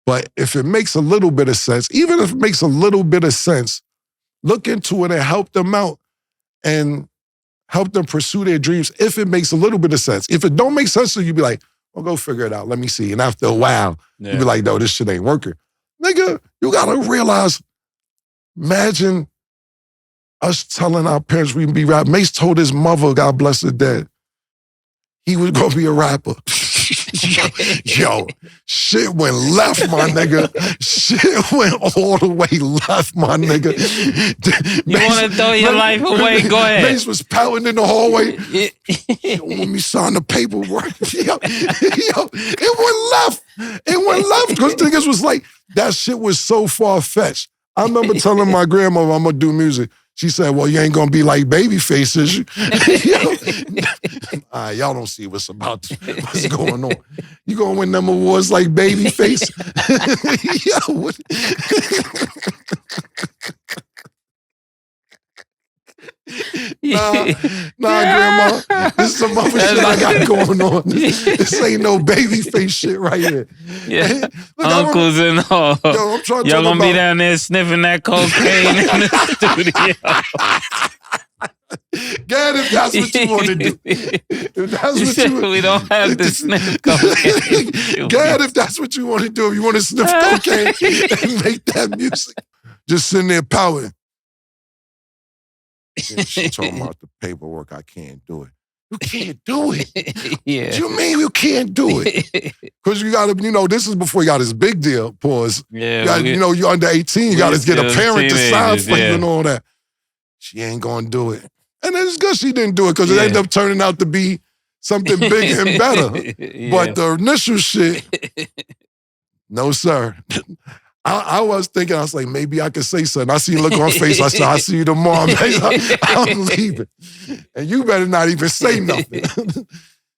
But if it makes a little bit of sense, even if it makes a little bit of sense, look into it and help them out and help them pursue their dreams if it makes a little bit of sense. If it don't make sense, so you be like, well, go figure it out. Let me see. And after a while, you be like, no, this shit ain't working. Nigga, you gotta realize, imagine us telling our parents we can be rapping. Mase told his mother, God bless her dead, he was gonna be a rapper. Yo, shit went left, my nigga. Shit went all the way left, my nigga. You want to throw your life away? Go ahead. Mase was pouting in the hallway. Let me sign the paperwork. Yo, it went left. It went left because niggas was like, that shit was so far-fetched. I remember telling my grandmother I'm gonna do music. She said, well, you ain't gonna be like Babyface, is you? Y'all don't see what's going on. You gonna win them awards like Babyface? Yo, what? Nah, Grandma. This is some other shit I got going on. This ain't no Babyface shit right here. Yeah. Look, uncles and all. Yo, I'm trying to y'all gonna be down there sniffing that cocaine in the studio. Go ahead if that's what you want to do. If that's what you We don't have to sniff cocaine. Go ahead if that's what you want to do. If you want to sniff cocaine and make that music. Just sitting there pouting. She talking about the paperwork. I can't do it. You can't do it. Yeah. What you mean you can't do it? Because you got to, this is before you got this big deal, pause. Yeah. You're under 18. You got to get a parent to sign for you and all that. She ain't going to do it. And it's good she didn't do it because it ended up turning out to be something bigger and better. Yeah. But the initial shit, no, sir. I was thinking, I was like, maybe I could say something. I see you look on her face. I said, I'll see you tomorrow. I'm leaving. And you better not even say nothing.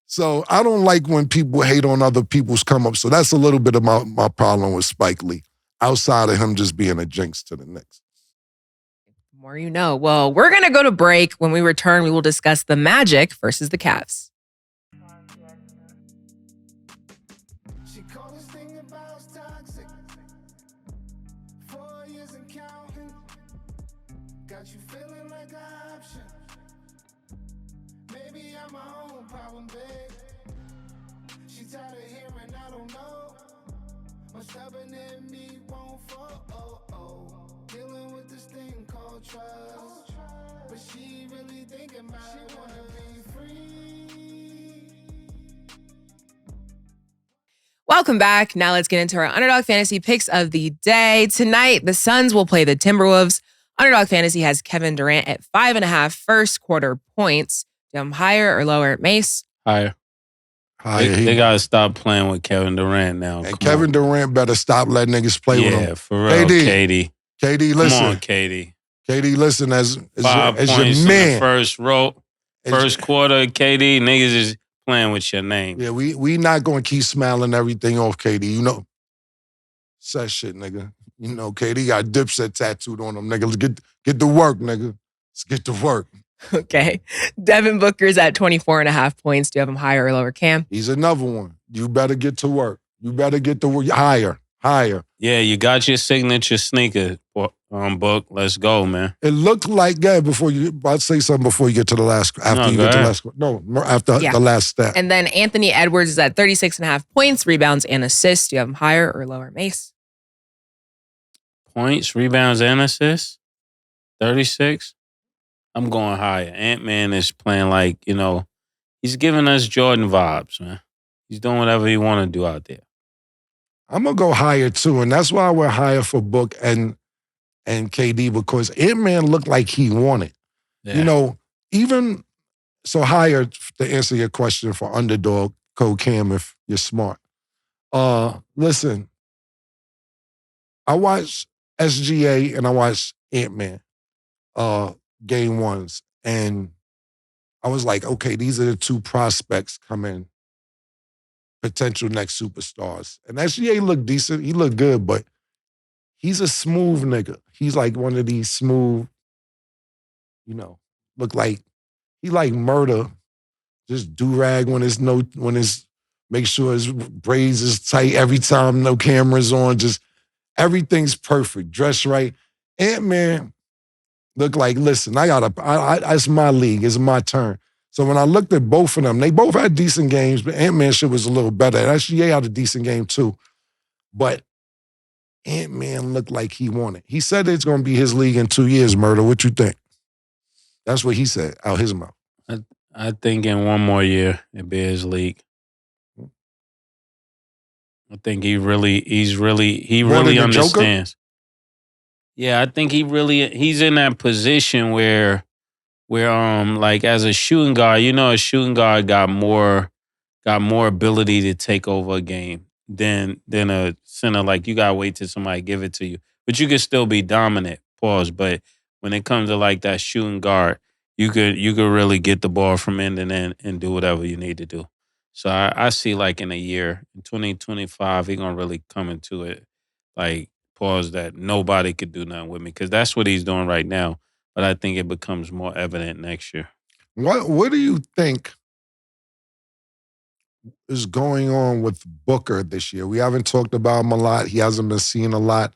So I don't like when people hate on other people's come up. So that's a little bit of my problem with Spike Lee, outside of him just being a jinx to the Knicks. The more you know. Well, we're going to go to break. When we return, we will discuss the Magic versus the Cavs. Welcome back. Now let's get into our Underdog Fantasy picks of the day. Tonight, the Suns will play the Timberwolves. Underdog Fantasy has Kevin Durant at 5.5 first quarter points. Do you have him higher or lower? Mace? Higher. They got to stop playing with Kevin Durant now. And Kevin Durant better stop letting niggas play with him. Yeah, for real, KD. KD, listen. Come on, KD. KD, listen, as 5 your points man. In the first quarter, KD, niggas is playing with your name. Yeah, we not going to keep smiling everything off KD. That shit, nigga. KD got Dipset tattooed on him, nigga. Let's get to work, nigga. Let's get to work. Okay. Devin Booker's at 24.5 points. Do you have him higher or lower, Cam? He's another one. You better get to work. You better get to work. Higher. Yeah, you got your signature sneaker, Book. Let's go, man. It looked like, I'll say something before you get to the last, after the last stat. And then Anthony Edwards is at 36.5 points, rebounds, and assists. Do you have him higher or lower, Mace? Points, rebounds, and assists? 36? I'm going higher. Ant-Man is playing like, he's giving us Jordan vibes, man. He's doing whatever he want to do out there. I'm going to go higher, too, and that's why we're higher for Book and KD, because Ant-Man looked like he wanted. Yeah. Even so higher, to answer your question for Underdog, Code Cam, if you're smart. Listen, I watched SGA and I watched Ant-Man game ones, and I was like, okay, these are the two prospects coming, potential next superstars. And SGA looked decent. He looked good, but he's a smooth nigga. He's like one of these smooth, look like he like murder. Just do-rag make sure his braids is tight every time, no cameras on, just everything's perfect, dressed right. Ant-Man look like, listen, it's my league, it's my turn. So when I looked at both of them, they both had decent games, but Ant-Man shit was a little better. And SGA had a decent game too. But Ant-Man looked like he wanted. He said it's going to be his league in 2 years, Murder. What you think? That's what he said out his mouth. I think in 1 more year, it'll be his league. I think he really understands. Yeah, I think he's in that position where like as a shooting guard, a shooting guard got more ability to take over a game than a center. Like you gotta wait till somebody give it to you, but you could still be dominant. Pause. But when it comes to like that shooting guard, you could really get the ball from end to end and do whatever you need to do. So I see like in a year, in 2025, he's gonna really come into it like pause that nobody could do nothing with me, because that's what he's doing right now. But I think it becomes more evident next year. What do you think is going on with Booker this year? We haven't talked about him a lot. He hasn't been seen a lot.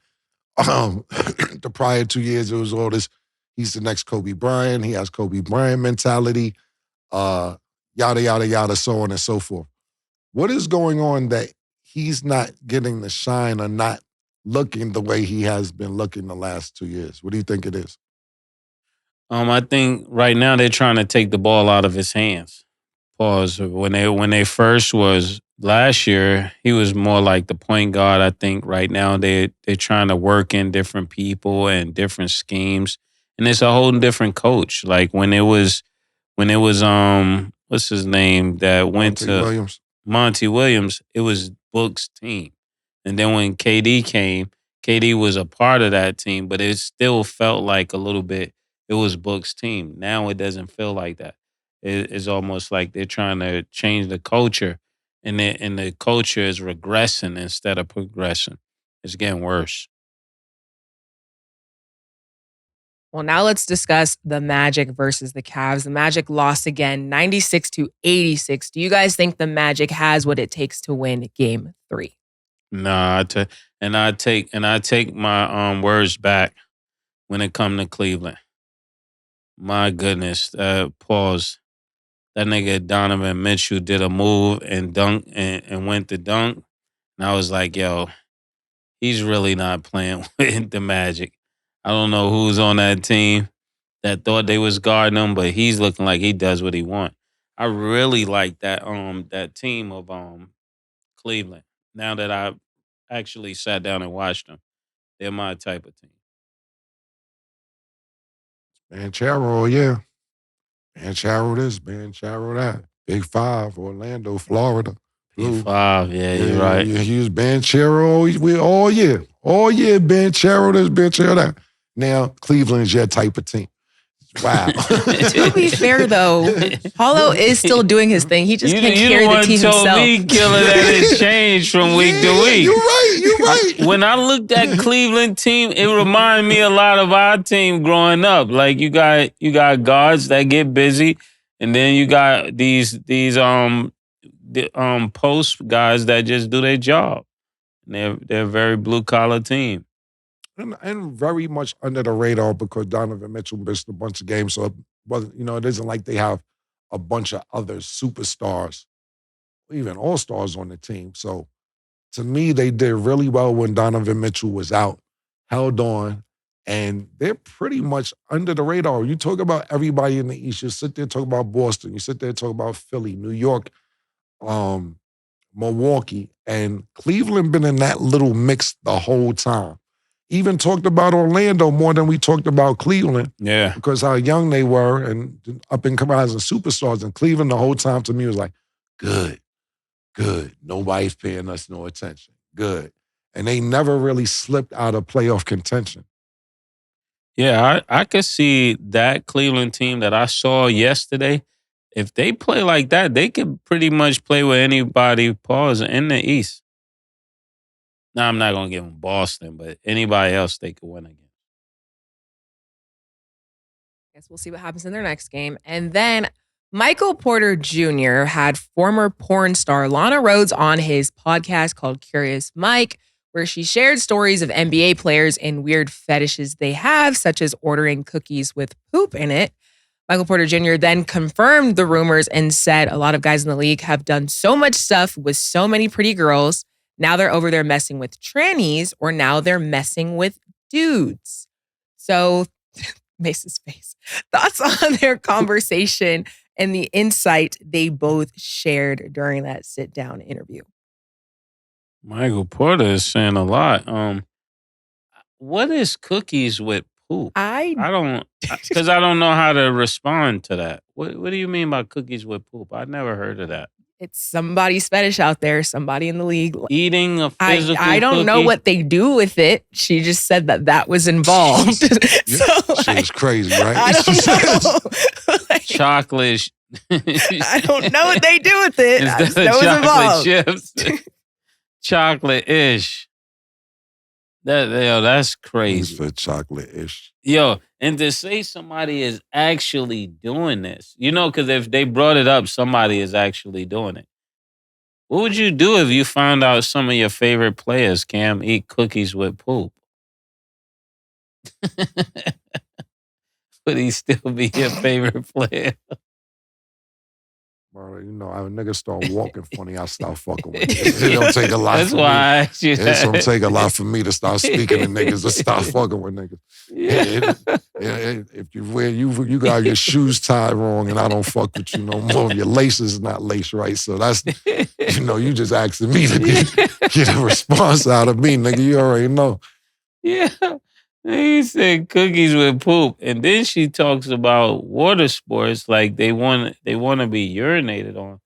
The prior 2 years, it was all this He's the next Kobe Bryant. He has Kobe Bryant mentality, yada, yada, yada, so on and so forth. What is going on that he's not getting the shine or not looking the way he has been looking the last 2 years? What do you think it is? I think right now they're trying to take the ball out of his hands. Pause. When they first was last year, he was more like the point guard. I think right now they're trying to work in different people and different schemes, and it's a whole different coach. Like when it was what's his name that went Monty to Williams. Monty Williams, it was Book's team. And then when KD came, KD was a part of that team, but it still felt like a little bit it was Book's team. Now it doesn't feel like that. It's almost like they're trying to change the culture, and the culture is regressing instead of progressing. It's getting worse. Well, now let's discuss the Magic versus the Cavs. The Magic lost again, 96-86. Do you guys think the Magic has what it takes to win Game 3? Nah, I take my words back when it come to Cleveland. My goodness, pause. That nigga Donovan Mitchell did a move and dunk and went to dunk. And I was like, yo, he's really not playing with the Magic. I don't know who's on that team that thought they was guarding him, but he's looking like he does what he want. I really like that team of Cleveland. Now that I actually sat down and watched them, they're my type of team. Banchero, yeah. Banchero this, Banchero that. Big Five, Orlando, Florida. Blue. P5, yeah, you're right. Yeah, he was Banchero all year. All year, Banchero this, Banchero that. Now, Cleveland's your type of team. Wow. To be fair, though, Paulo is still doing his thing. He just can't carry the team himself. Me, Killer, that it changed from week to week. You're right. When I looked at Cleveland team, it reminded me a lot of our team growing up. Like you got guards that get busy, and then you got these post guys that just do their job. And they're a very blue collar team. And very much under the radar because Donovan Mitchell missed a bunch of games. So it wasn't, it isn't like they have a bunch of other superstars, even all-stars on the team. So to me, they did really well when Donovan Mitchell was out, held on, and they're pretty much under the radar. You talk about everybody in the East, you sit there and talk about Boston, you sit there and talk about Philly, New York, Milwaukee, and Cleveland been in that little mix the whole time. Even talked about Orlando more than we talked about Cleveland. Yeah. Because how young they were and up and coming as superstars. And Cleveland the whole time to me was like, good. Nobody's paying us no attention. Good. And they never really slipped out of playoff contention. Yeah, I could see that Cleveland team that I saw yesterday. If they play like that, they could pretty much play with anybody, pause, in the East. Now, I'm not going to give them Boston, but anybody else they could win against. Guess we'll see what happens in their next game. And then Michael Porter Jr. had former porn star Lana Rhoades on his podcast called Curious Mike, where she shared stories of NBA players and weird fetishes they have, such as ordering cookies with poop in it. Michael Porter Jr. then confirmed the rumors and said a lot of guys in the league have done so much stuff with so many pretty girls. Now they're over there messing with trannies, or now they're messing with dudes. So, Mace's face. Thoughts on their conversation and the insight they both shared during that sit-down interview? Michael Porter is saying a lot. What is cookies with poop? I don't, because I don't know how to respond to that. What do you mean by cookies with poop? I never heard of that. It's somebody's fetish out there, somebody in the league. Eating a physical I don't cookie? know what they do with it. She just said that was involved. She was crazy, right? I don't know. Chocolate. I don't know what they do with it. I just know it's involved. Chips. Chocolate-ish. That's crazy. For chocolate-ish. Yo, and to say somebody is actually doing this, because if they brought it up, somebody is actually doing it. What would you do if you found out some of your favorite players, Cam, eat cookies with poop? would he still be your favorite player? Bro, you know, a nigga start walking funny, I start fucking with it. It don't take a lot That's for why me. I asked you It don't that. take a lot for me to start speaking to niggas to start fucking with niggas. Yeah. If you got your shoes tied wrong and I don't fuck with you no more, your laces is not laced right. So that's, you know, you just asking me to get a response out of me, nigga. You already know. Yeah. He said cookies with poop. And then she talks about water sports like they want to be urinated on.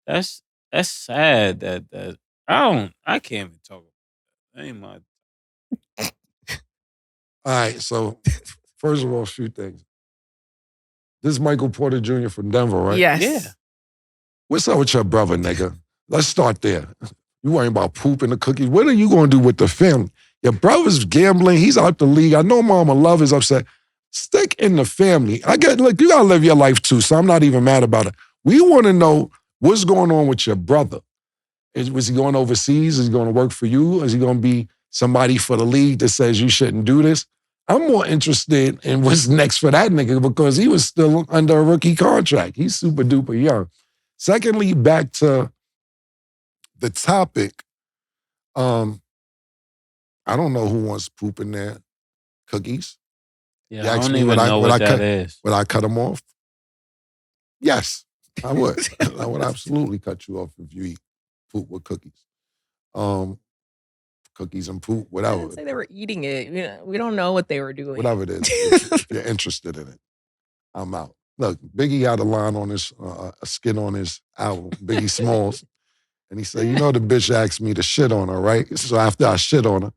That's sad that I can't even talk about that. Ain't my All right, so first of all, a few things. This is Michael Porter Jr. from Denver, right? Yes. Yeah. What's up with your brother, nigga? Let's start there. You worrying about poop and the cookies. What are you going to do with the family? Your brother's gambling. He's out the league. I know Mama Love is upset. Stick in the family. Look, you got to live your life too, so I'm not even mad about it. We want to know what's going on with your brother. Was he going overseas? Is he going to work for you? Is he going to be somebody for the league that says you shouldn't do this? I'm more interested in what's next for that nigga because he was still under a rookie contract. He's super duper young. Secondly, back to the topic, I don't know who wants poop in their cookies. Yeah, You I ask don't me even would I- know would what I that cut- is. Would I cut them off? Yes, I would. I would absolutely cut you off if you eat poop with cookies. Cookies and poop, I whatever. didn't say they were eating it. We don't know what they were doing. Whatever it is, if you're interested in it, I'm out. Look, Biggie had a line on his, a skit on his album, Biggie Smalls, and he said, you know the bitch asked me to shit on her, right? So after I shit on her,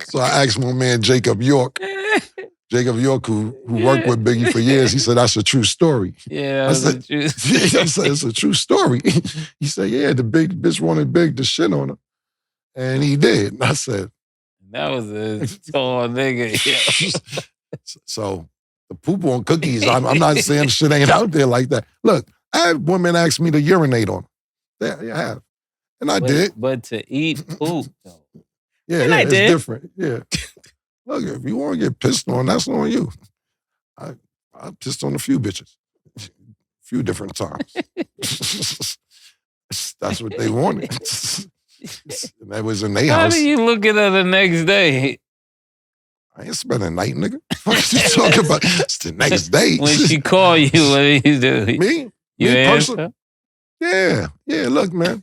so I asked my man Jacob York, who worked with Biggie for years, he said, that's a true story. Yeah, I said, I said, it's a true story. He said, yeah, the big bitch wanted Big to shit on her. And he did. And I said, that was a tall nigga. Yeah. So the poop on cookies, I'm not saying shit ain't out there like that. Look, I had women ask me to urinate on them. Yeah, I have. And I did. But to eat poop, though. Yeah, I it's did. different. Yeah. Look, if you want to get pissed on, that's on you. I pissed on a few bitches. A few different times. That's what they wanted. And that was in their How house. do you look at her the next day? I ain't spending a night, nigga. What you talking about? It's the next day. When she call you, what do you do? Me? You Me answer? Yeah. Yeah, look, man.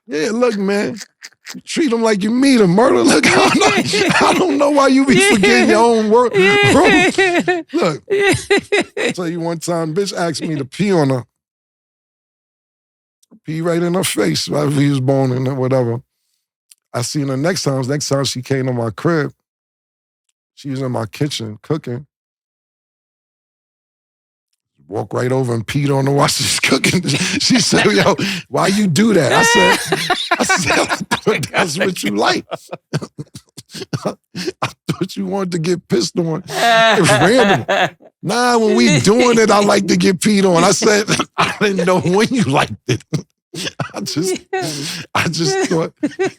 Yeah, look, man. You treat them like you meet them, murder. Look, I don't know why you be forgetting your own word. Look, I'll tell you one time, bitch asked me to pee on her. Pee right in her face while he was boning or whatever. I seen her next time she came to my crib, she was in my kitchen cooking. Walk right over and peed on her while she's cooking. She said, yo, why you do that? I said, that's what you like. I thought you wanted to get pissed on. It's random. Nah, when we doing it, I like to get peed on. I said, I didn't know when you liked it. I just thought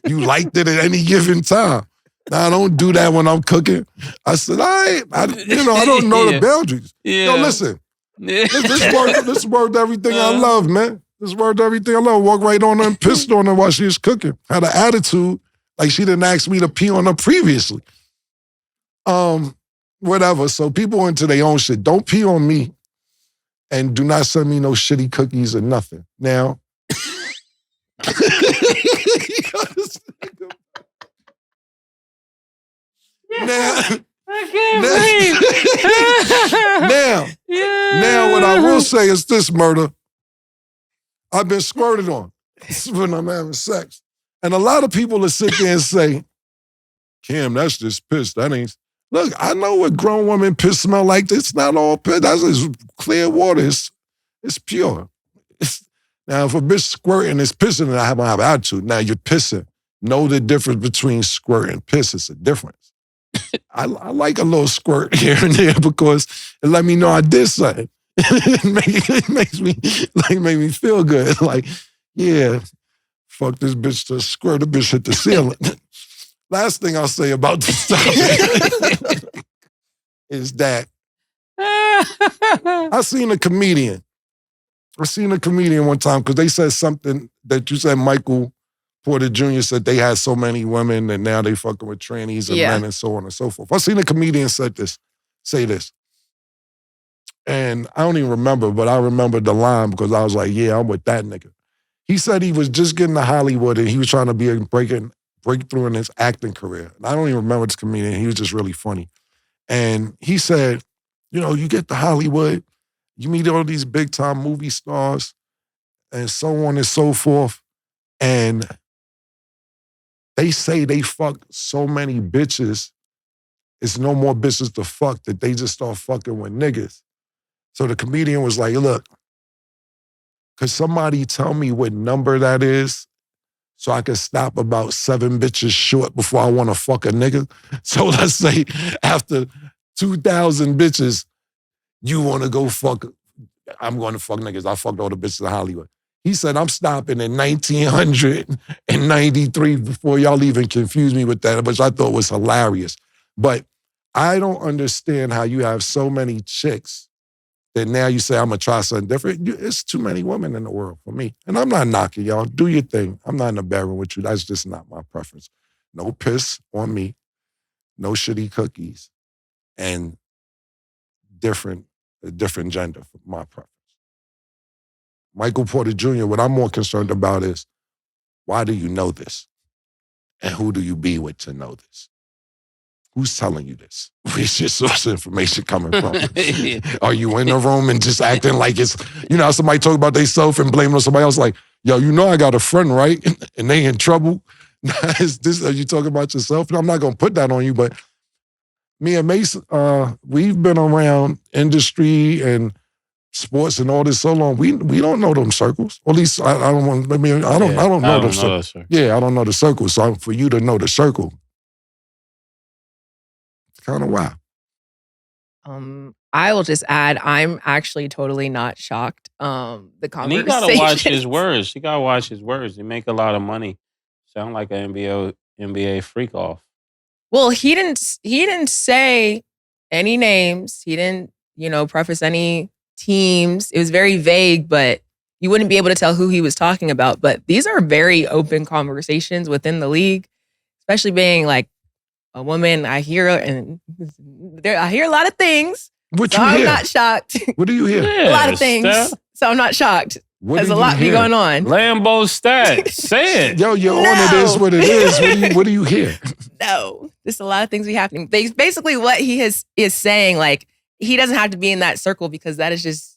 you liked it at any given time. Nah, I don't do that when I'm cooking. I said, I don't know the boundaries. Yeah. Yo, listen. This worked everything I love, man. This worked everything I love. Walked right on her and pissed on her while she was cooking. Had an attitude like she didn't ask me to pee on her previously. Whatever. So people into their own shit. Don't pee on me and do not send me no shitty cookies or nothing. Now, Now, what I will say is this, murder. I've been squirted on when I'm having sex. And a lot of people will sit there and say, Cam, that's just piss. That ain't. Look, I know what grown women piss smell like. It's not all piss. That's just clear water. It's pure. Now, if a bitch squirting is pissing, and I have attitude. Now, you're pissing. Know the difference between squirt and piss. It's a difference. I like a little squirt here and there because it let me know I did something. It makes me feel good. Like, yeah, fuck this bitch to squirt. The bitch hit the ceiling. last thing I'll say about this topic is that I seen a comedian one time because they said something that you said Michael Porter Jr. said they had so many women and now they fucking with trannies and men and so on and so forth. I seen a comedian say this. And I don't even remember, but I remember the line because I was like, yeah, I'm with that nigga. He said he was just getting to Hollywood and he was trying to be a breakthrough in his acting career. And I don't even remember this comedian. He was just really funny. And he said, you know, you get to Hollywood, you meet all these big time movie stars and so on and so forth. And they say they fuck so many bitches, it's no more bitches to fuck that they just start fucking with niggas. So the comedian was like, look, could somebody tell me what number that is so I can stop about 7 bitches short before I want to fuck a nigga? So let's say after 2,000 bitches, you want to go fuck, I'm going to fuck niggas. I fucked all the bitches in Hollywood. He said, I'm stopping in 1993 before y'all even confuse me with that, which I thought was hilarious. But I don't understand how you have so many chicks that now you say, I'm going to try something different. It's too many women in the world for me. And I'm not knocking y'all. Do your thing. I'm not in a bedroom with you. That's just not my preference. No piss on me. No shitty cookies. And a different gender for my preference. Michael Porter Jr., what I'm more concerned about is, why do you know this? And who do you be with to know this? Who's telling you this? Where's your source of information coming from? Are you in the room and just acting like it's, you know, somebody talk about themselves and blame on somebody else like, yo, you know I got a friend, right? And they in trouble. Are you talking about yourself? And I'm not going to put that on you, but me and Mase, we've been around industry and sports and all this so long. We don't know them circles. Or at least I don't want. I mean, I don't know them circles. Yeah, I don't know the circles. So for you to know the circle, it's kind of wild. I will just add, I'm actually totally not shocked. The conversation. And he gotta watch his words. He gotta watch his words. He make a lot of money. Sound like an NBA freak off. Well, he didn't say any names. He didn't, preface any teams. It was very vague, but you wouldn't be able to tell who he was talking about. But these are very open conversations within the league, especially being like a woman. I hear a lot of things. What so you I'm hear? not shocked. What do you hear? A lot of things. So I'm not shocked. There's a lot be going on. Lambo stats. Say it. Yo, your honor, it is what it is. What do you hear? No, there's a lot of things happening. Basically, what he is saying, like, he doesn't have to be in that circle because that is just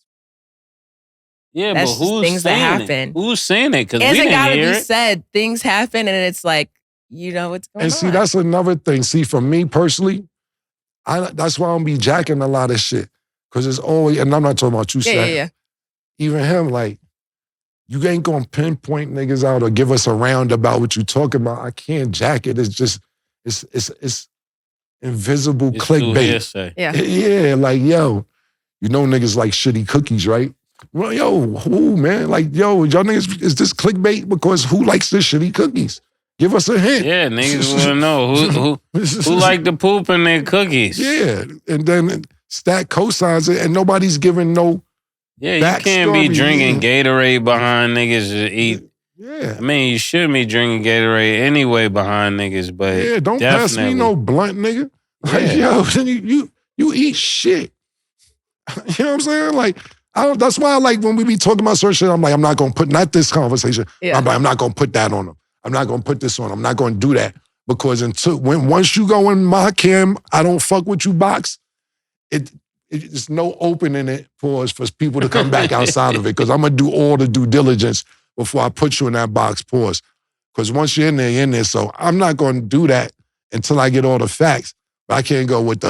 but who's things saying that happen. It? Who's saying it? Because we hasn't didn't gotta hear be it. said. Things happen, and it's like, what's going on. And see, that's another thing. See, for me personally, that's why I don't be jacking a lot of shit. Because it's always, and I'm not talking about you, yeah. Even him, like, you ain't gonna pinpoint niggas out or give us a roundabout what you talking about. I can't jack it. It's just, it's invisible It's clickbait. Yeah, like, yo, niggas like shitty cookies, right? Well, yo, who, man? Like, yo, y'all niggas, is this clickbait? Because who likes the shitty cookies? Give us a hint. Yeah, niggas want to know who like the poop in their cookies. Yeah, and then Stat co-signs it, and nobody's giving no. Yeah, you can't be drinking Gatorade behind niggas to eat. Yeah, I mean, you shouldn't be drinking Gatorade anyway behind niggas, but yeah, don't pass me no blunt, nigga. Like, yo, then you eat shit. You know what I'm saying? Like, that's why I like when we be talking about certain shit. I'm like, I'm not gonna put not this conversation. Yeah. I'm not gonna put that on them. I'm not gonna put this on. I'm not gonna do that because once you go in my cam, I don't fuck with you box. It's no opening it for people to come back outside of it because I'm gonna do all the due diligence before I put you in that box. Pause. Because once you're in there, you're in there. So I'm not gonna do that until I get all the facts. But I can't go with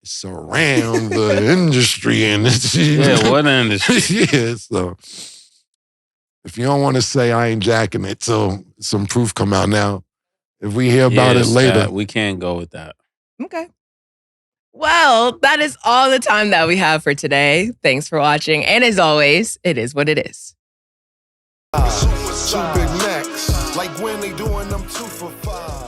it's around the industry and what industry? Yeah. So if you don't want to say I ain't jacking it till some proof come out now, if we hear about it later, we can't go with that. Okay. Well, that is all the time that we have for today. Thanks for watching. And as always, it is what it is. 2 Big Macs, like when they doing them 2 for $5.